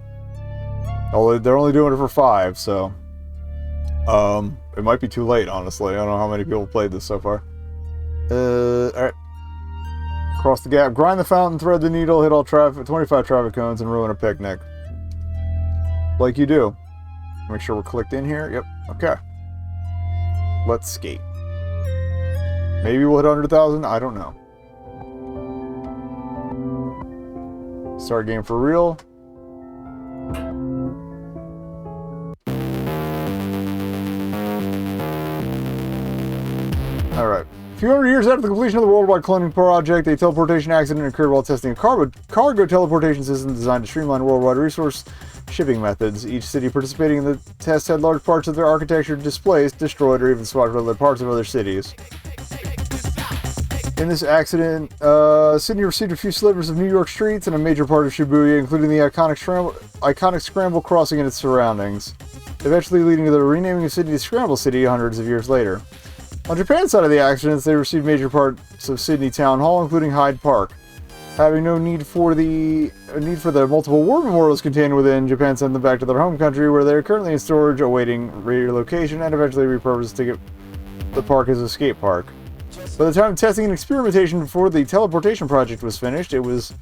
Although they're only doing it for 5, so it might be too late. Honestly, I don't know how many people played this so far. All right. Cross the gap, grind the fountain, thread the needle, hit all 25 traffic cones, and ruin a picnic. Like you do. Make sure we're clicked in here. Yep. Okay. Let's skate. Maybe we'll hit 100,000. I don't know. Start game for real. Alright. A few hundred years after the completion of the worldwide cloning project, a teleportation accident occurred while testing a cargo teleportation system designed to streamline worldwide resource shipping methods. Each city participating in the test had large parts of their architecture displaced, destroyed, or even swapped with other parts of other cities. In this accident, Sydney received a few slivers of New York streets and a major part of Shibuya, including the iconic Scramble Crossing and its surroundings, eventually leading to the renaming of Sydney to Scramble City hundreds of years later. On Japan's side of the accidents, they received major parts of Sydney Town Hall, including Hyde Park. Having no need for the multiple war memorials contained within, Japan sent them back to their home country, where they are currently in storage, awaiting relocation and eventually repurposed to get the park as a skate park. By the time testing and experimentation for the teleportation project was finished, it was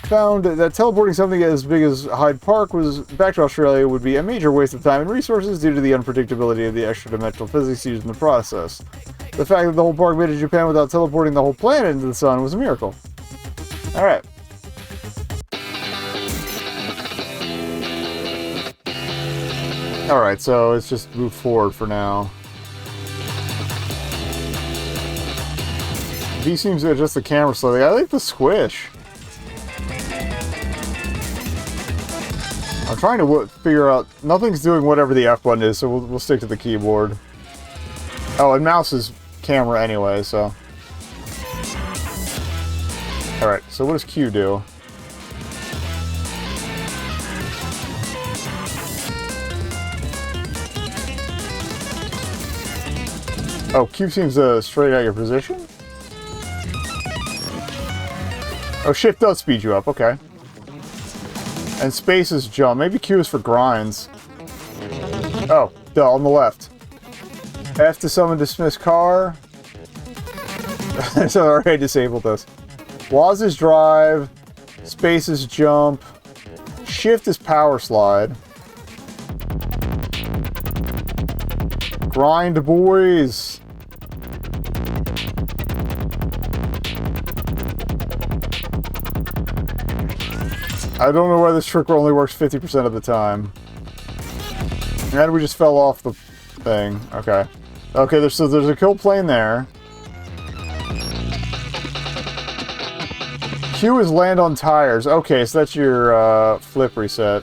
found that teleporting something as big as Hyde Park was back to Australia would be a major waste of time and resources due to the unpredictability of the extra-dimensional physics used in the process. The fact that the whole park made it to Japan without teleporting the whole planet into the sun was a miracle. Alright. Alright, so let's just move forward for now. V seems to adjust the camera slowly. I like the squish. I'm trying to figure out... Nothing's doing whatever the F button is, so we'll stick to the keyboard. Oh, and mouse is camera anyway, so... Alright, so what does Q do? Oh, Q seems to straighten out your position? Oh, shift does speed you up, okay. And space is jump. Maybe Q is for grinds. Oh, duh, on the left. F to summon dismiss car. So I already disabled this. WAS is drive. Space is jump. Shift is power slide. Grind, boys. I don't know why this trick only works 50% of the time. And we just fell off the thing. Okay. Okay, there's a kill plane there. Q is land on tires. Okay, so that's your flip reset.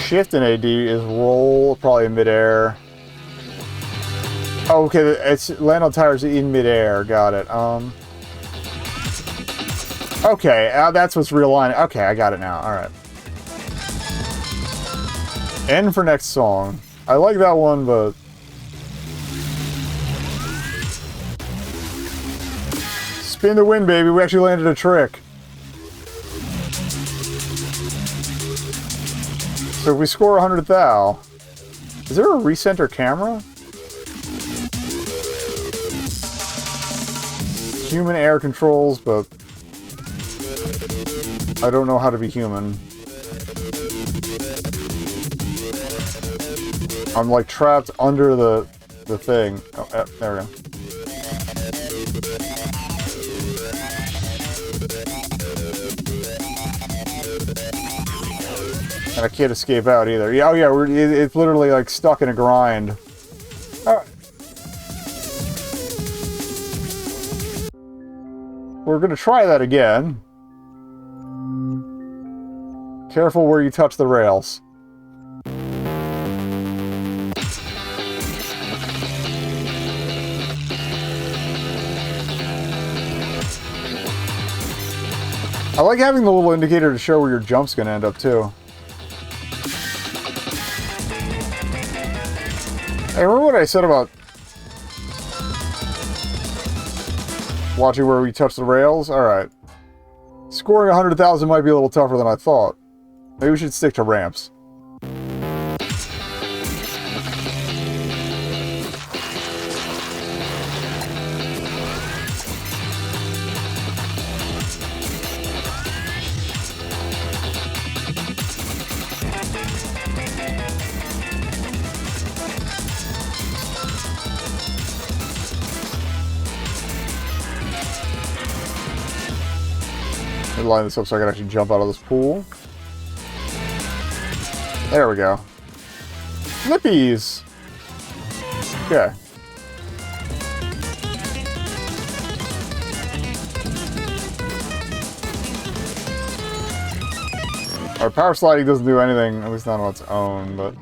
Shift in AD is roll, probably in midair. Oh, okay, it's land on tires in midair. Got it. Okay, that's what's realigning. Okay, I got it now. Alright. N for next song. I like that one, but... Spin the win, baby. We actually landed a trick. So if we score 100 thou... Is there a recenter camera? Human air controls, but... I don't know how to be human. I'm like trapped under the thing. Oh, there we go. And I can't escape out either. Yeah, oh yeah, it's literally like stuck in a grind. Alright. We're gonna try that again. Careful where you touch the rails. I like having the little indicator to show where your jump's gonna end up too. Hey, remember what I said about watching where we touch the rails? Alright. Scoring 100,000 might be a little tougher than I thought. Maybe we should stick to ramps. Let me line this up so I can actually jump out of this pool. There we go. Flippies! Okay. Our power sliding doesn't do anything, at least not on its own, but...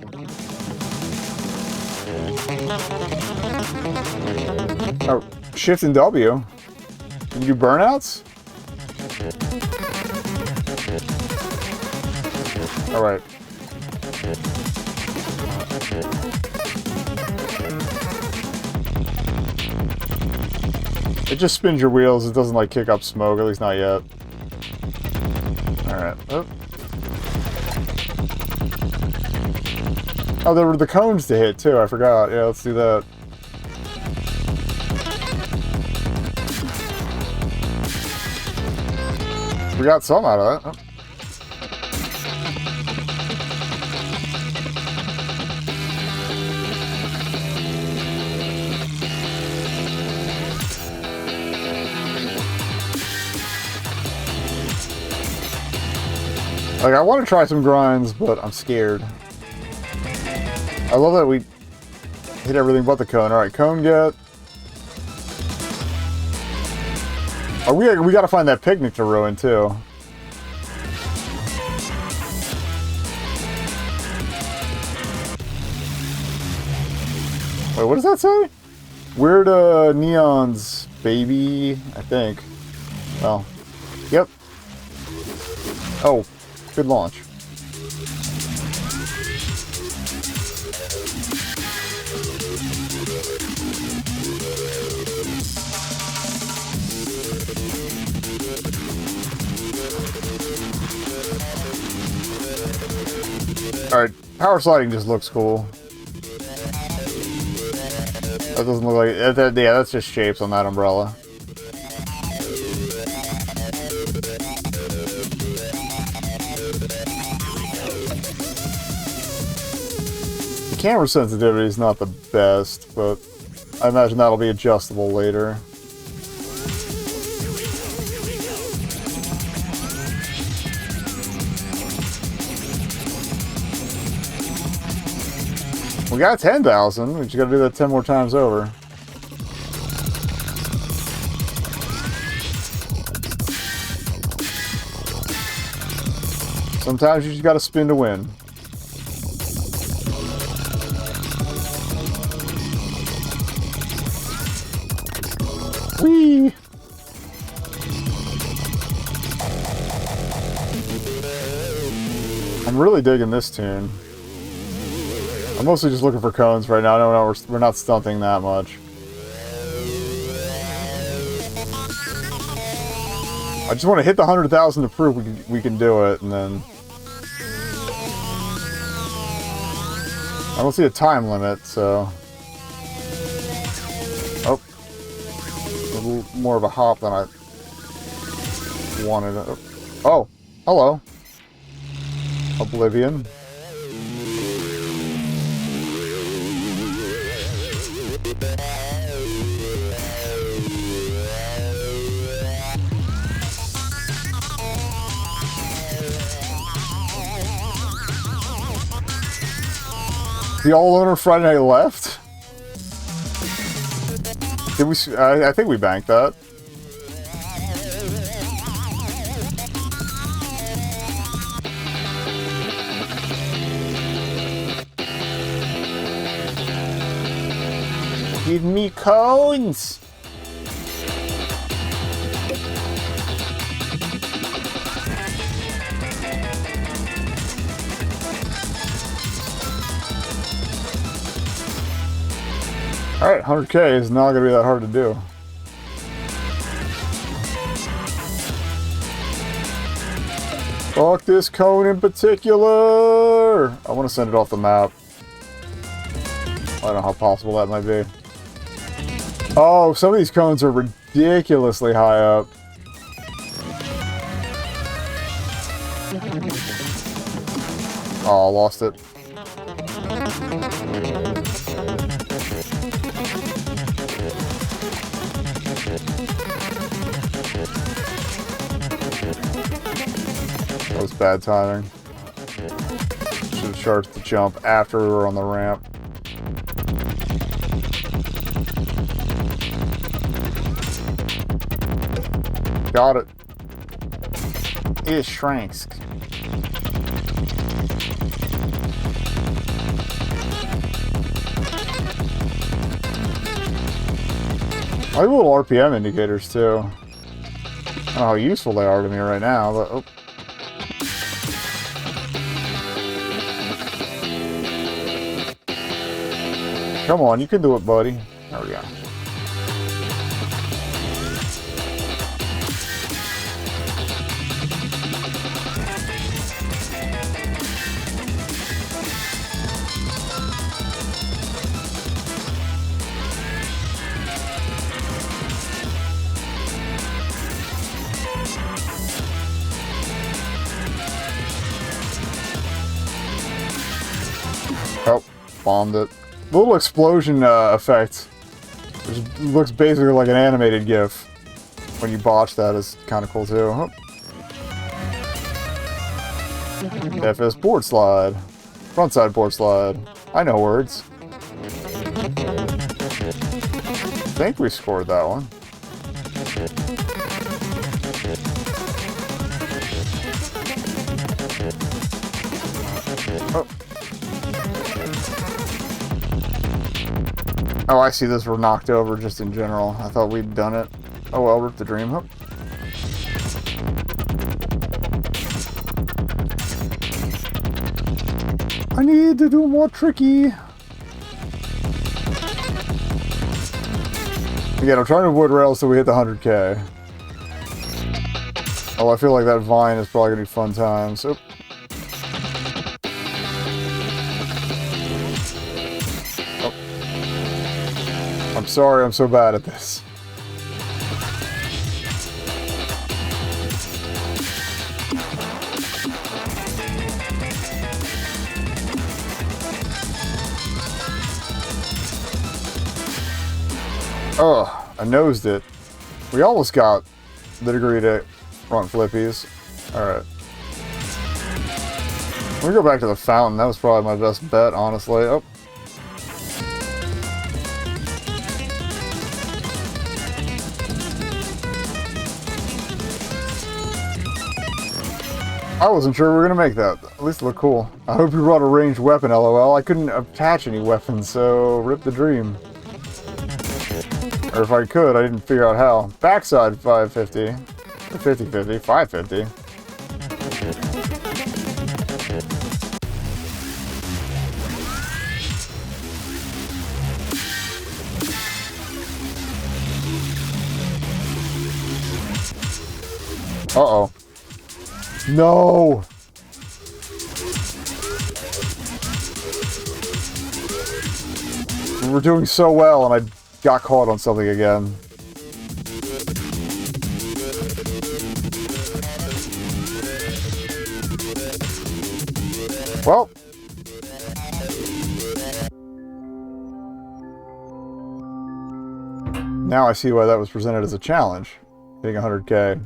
Oh, shift and W. Can you do burnouts? Alright. It just spins your wheels, it doesn't like kick up smoke, at least not yet. Alright. Oh, there were the cones to hit too, I forgot. Yeah, let's do that. We got some out of that. Oh. Like, I want to try some grinds, but I'm scared. I love that we hit everything but the cone. Alright, cone get. Oh, we gotta find that picnic to ruin, too. Wait, what does that say? Weird neons, baby, I think. Well, yep. Oh, good launch. Alright, power sliding just looks cool. That doesn't look like... yeah, that's just shapes on that umbrella. The camera sensitivity is not the best, but I imagine that'll be adjustable later. We got 10,000. We just gotta do that 10 more times over. Sometimes you just gotta spin to win. Whee! I'm really digging this tune. I'm mostly just looking for cones right now. No, we're not stunting that much. I just want to hit the 100,000 to prove we can do it, and then... I don't see a time limit, so... Oh. A little more of a hop than I wanted. Oh, hello. Oblivion. The all-owner Friday Night Left? Did we? I think we banked that. Give me cones! Alright, 100K is not going to be that hard to do. Fuck this cone in particular! I want to send it off the map. I don't know how possible that might be. Oh, some of these cones are ridiculously high up. Oh, I lost it. That was bad timing. Should have charged the jump after we were on the ramp. Got it. It shrinks. I like little RPM indicators too. I don't know how useful they are to me right now, but oh. Come on, you can do it, buddy. There we go. Oh, bombed it. Little explosion effect. It looks basically like an animated GIF. When you botch that is kind of cool too. Oh. FS board slide. Frontside board slide. I know words. I think we scored that one. Oh. Oh, I see this. We're knocked over just in general. I thought we'd done it. Oh well, rip the dream hook. I need to do more tricky. Again, I'm trying to avoid rails till we hit the 100K. Oh, I feel like that vine is probably gonna be fun times. Oop. Oh. I'm sorry, I'm so bad at this. Oh, I nosed it. We almost got the degree to front flippies. Alright. Let me go back to the fountain. That was probably my best bet, honestly. Oh. I wasn't sure we were going to make that. At least it looked cool. I hope you brought a ranged weapon, lol. I couldn't attach any weapons, so rip the dream. Or if I could, I didn't figure out how. Backside 550. 50-50. 550. Uh-oh. No! We were doing so well, and I got caught on something again. Well. Now I see why that was presented as a challenge. Being 100K.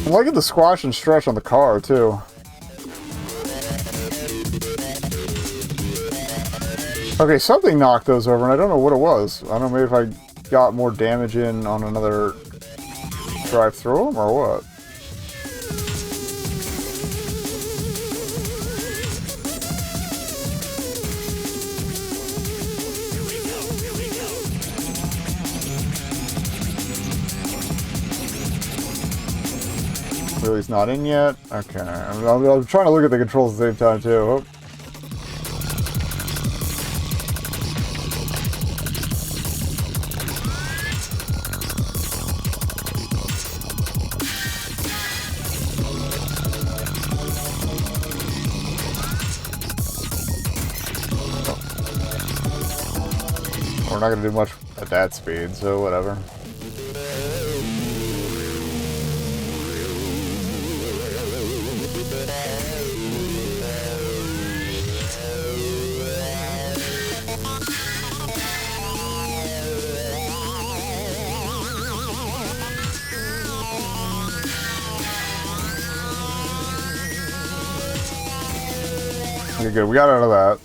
I'm liking the squash and stretch on the car, too. Okay, something knocked those over, and I don't know what it was. I don't know, maybe if I got more damage in on another drive through them, or what? Really, he's not in yet? Okay. I'm trying to look at the controls at the same time, too. Oh. We're not going to do much at that speed, so whatever. Okay, good. We got out of that.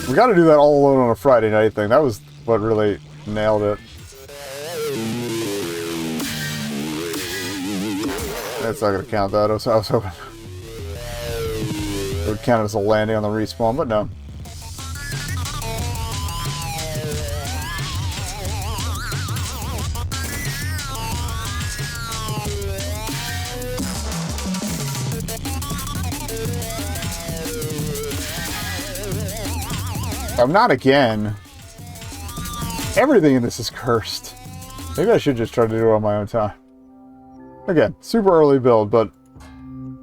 We got to do that all alone on a Friday night thing. That was what really nailed it. That's not going to count that. I was hoping it would count as a landing on the respawn, but no. I'm not again. Everything in this is cursed. Maybe I should just try to do it on my own time. Again, super early build, but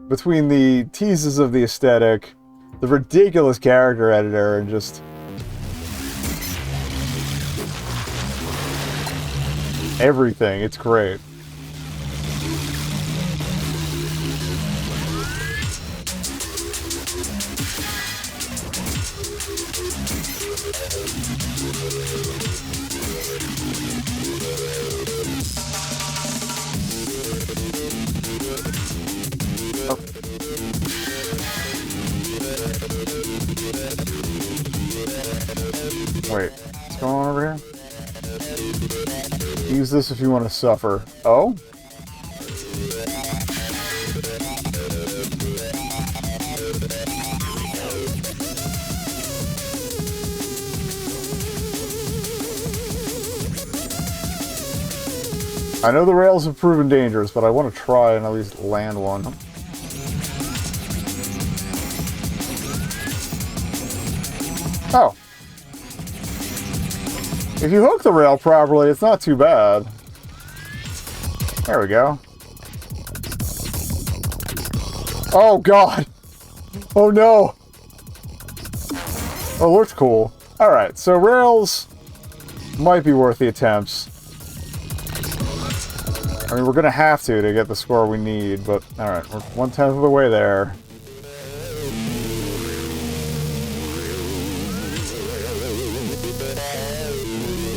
between the teases of the aesthetic, the ridiculous character editor, and just everything, it's great. Wait, what's going on over here? Use this if you want to suffer. Oh? I know the rails have proven dangerous, but I want to try and at least land one. Oh. If you hook the rail properly, it's not too bad. There we go. Oh, God. Oh, no. Oh, looks cool. Alright, so rails might be worth the attempts. I mean, we're going to have to get the score we need, but alright, we're 1/10 of the way there.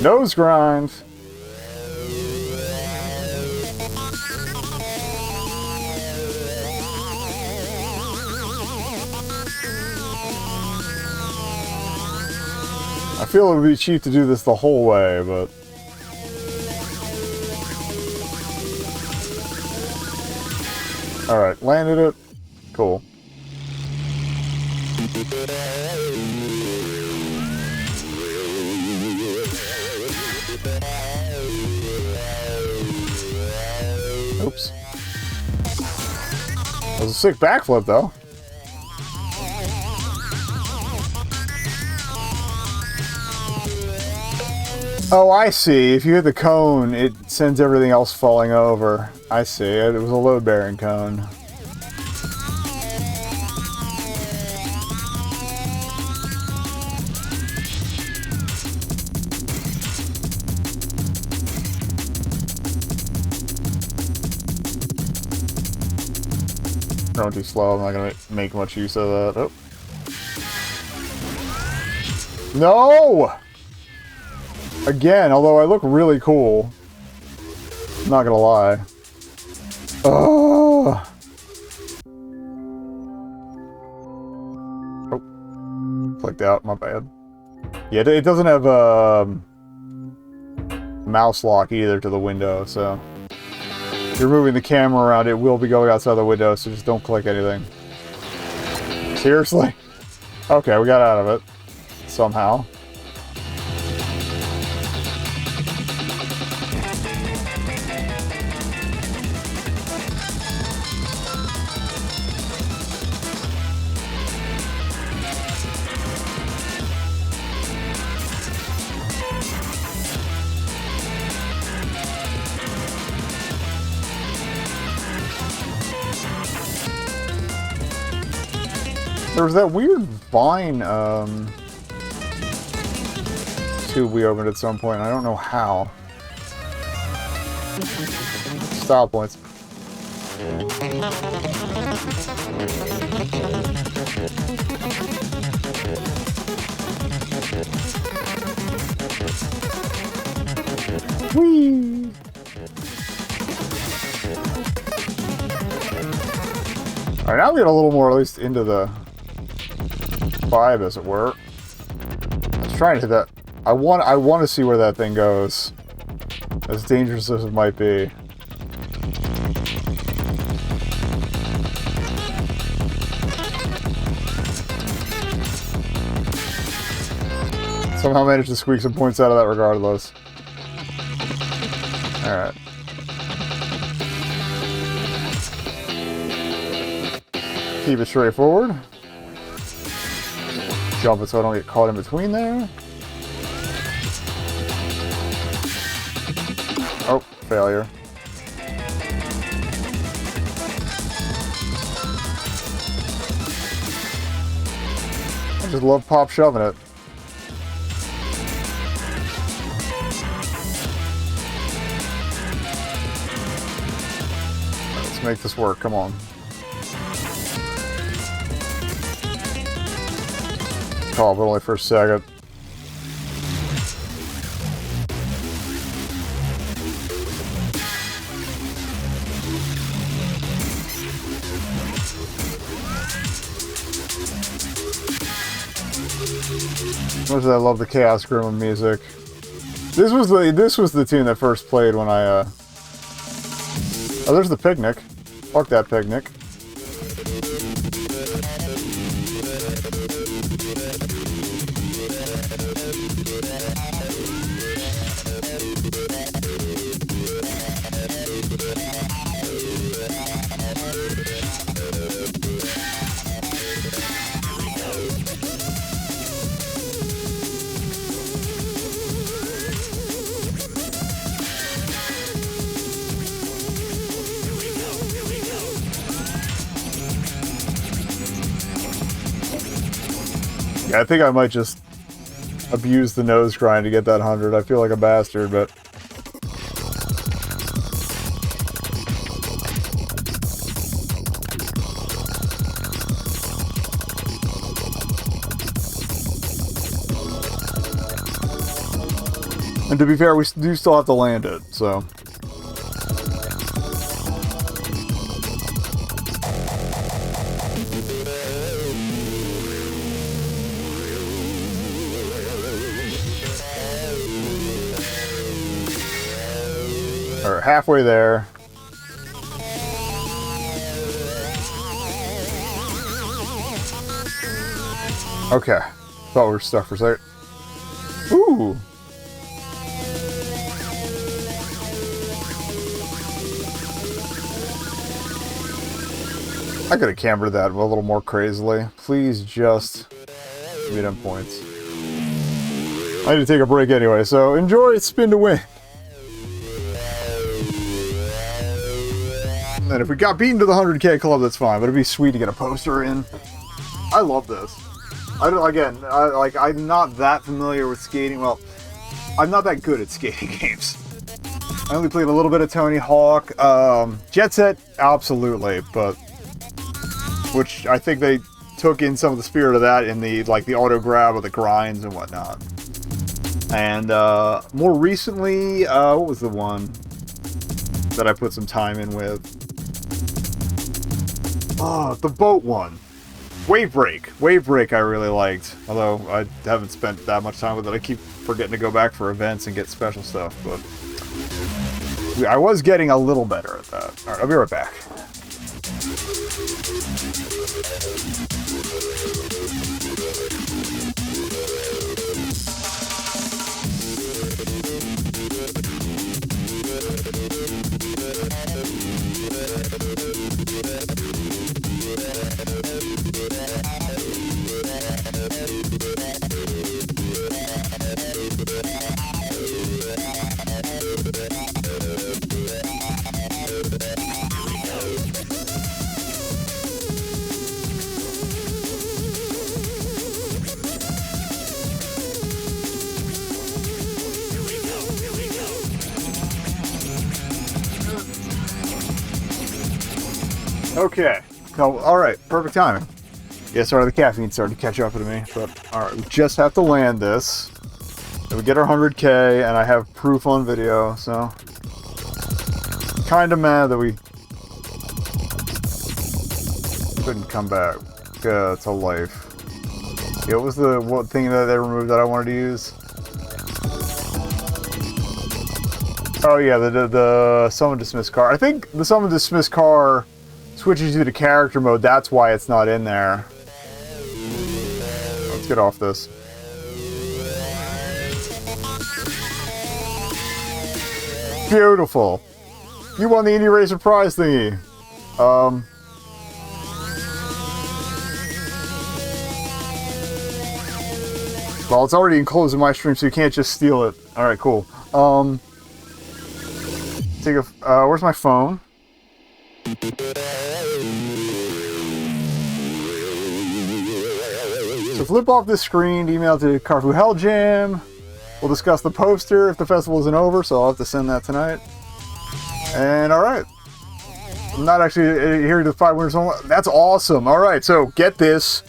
Nose grind. I feel it would be cheap to do this the whole way, but... Alright, landed it. Cool. Oops. That was a sick backflip, though. Oh, I see. If you hit the cone, it sends everything else falling over. I see. It was a load-bearing cone. Going too slow. I'm not going to make much use of that. Oh. No! Again, although I look really cool. I'm not gonna lie. Oh. Oh. Clicked out, my bad. Yeah, it doesn't have a mouse lock either to the window, so... If you're moving the camera around, it will be going outside the window, so just don't click anything. Seriously? Okay, we got out of it. Somehow. There was that weird vine tube we opened at some point. I don't know how. Style points. Whee! Alright, now we get a little more at least into the vibe, as it were. I was trying to hit that. I want to see where that thing goes. As dangerous as it might be. Somehow managed to squeak some points out of that regardless. Alright. Keep it straightforward. Jump it so I don't get caught in between there. Oh, failure. I just love pop shoving it. Let's make this work, come on. Call, but only for a second. As much as I love the Chaos Gremlin music. This was the tune that first played when I Oh, there's the picnic. Fuck that picnic. Yeah, I think I might just abuse the nose grind to get that 100. I feel like a bastard, but... And to be fair, we do still have to land it, so... Or halfway there. Okay. Thought we were stuck for a second. Ooh. I could have cambered that a little more crazily. Please just give me them points. I need to take a break anyway, so enjoy Spin to Win. And if we got beaten to the 100K club, that's fine. But it'd be sweet to get a poster in. I love this. I'm not that familiar with skating. Well, I'm not that good at skating games. I only played a little bit of Tony Hawk. Jet Set, absolutely, but which I think they took in some of the spirit of that in the the auto grab of the grinds and whatnot. And more recently, what was the one that I put some time in with? Oh, the boat one. Wave Break I really liked. Although I haven't spent that much time with it. I keep forgetting to go back for events and get special stuff. But I was getting a little better at that. Alright, I'll be right back. Okay. So, alright. Perfect timing. Yeah, sorry, the caffeine started to catch up to me. But, alright, we just have to land this. Then we get our 100K, and I have proof on video, so... Kinda mad that we... couldn't come back to life. Yeah, what was the thing that they removed that I wanted to use? Oh yeah, the summon dismiss car. I think the summon dismiss car switches you to character mode. That's why it's not in there. Let's get off this. Beautiful. You won the Indie Racer prize thingy. Well, it's already enclosed in my stream, so you can't just steal it. All right, cool. Take a. Where's my phone? So flip off this screen, email to CarFu Helljam. We'll discuss the poster if the festival isn't over, so I'll have to send that tonight. And alright. I'm not actually here to 5 winners. That's awesome. Alright, so get this.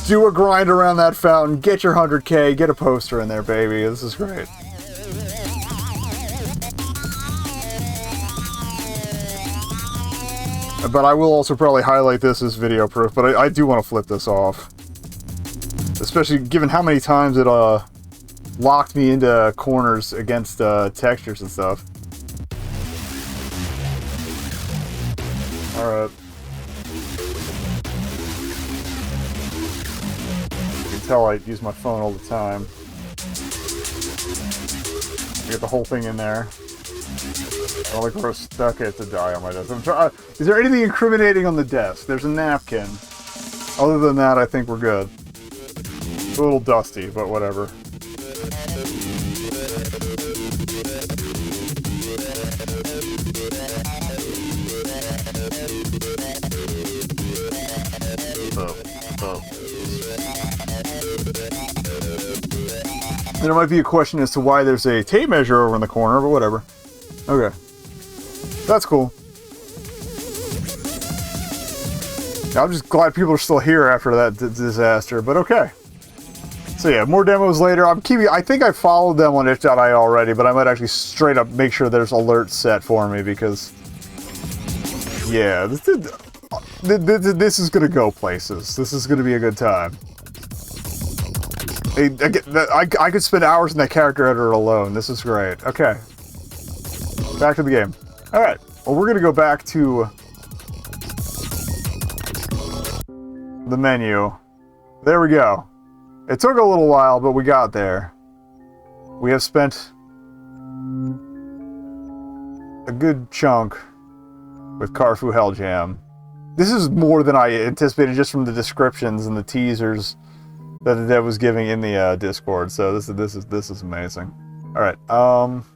Do a grind around that fountain. Get your 100K. Get a poster in there, baby. This is great. But I will also probably highlight this as video proof, but I do want to flip this off. especially given how many times it locked me into corners against textures and stuff. Alright. You can tell I use my phone all the time. Get the whole thing in there. I don't like where I was stuck at to die on my desk. Is there anything incriminating on the desk? There's a napkin. Other than that, I think we're good. It's a little dusty, but whatever. There might be a question as to why there's a tape measure over in the corner, but whatever. Okay. That's cool. I'm just glad people are still here after that disaster, but okay. So yeah, more demos later. I think I followed them on itch.io already, but I might actually straight up make sure there's alerts set for me because... yeah, this is gonna go places. This is gonna be a good time. I could spend hours in that character editor alone. This is great. Okay. Back to the game. Alright. Well, we're gonna go back to the menu. There we go. It took a little while, but we got there. We have spent a good chunk with CarFu Helljam. This is more than I anticipated just from the descriptions and the teasers that was giving in the Discord. So this is amazing. All right.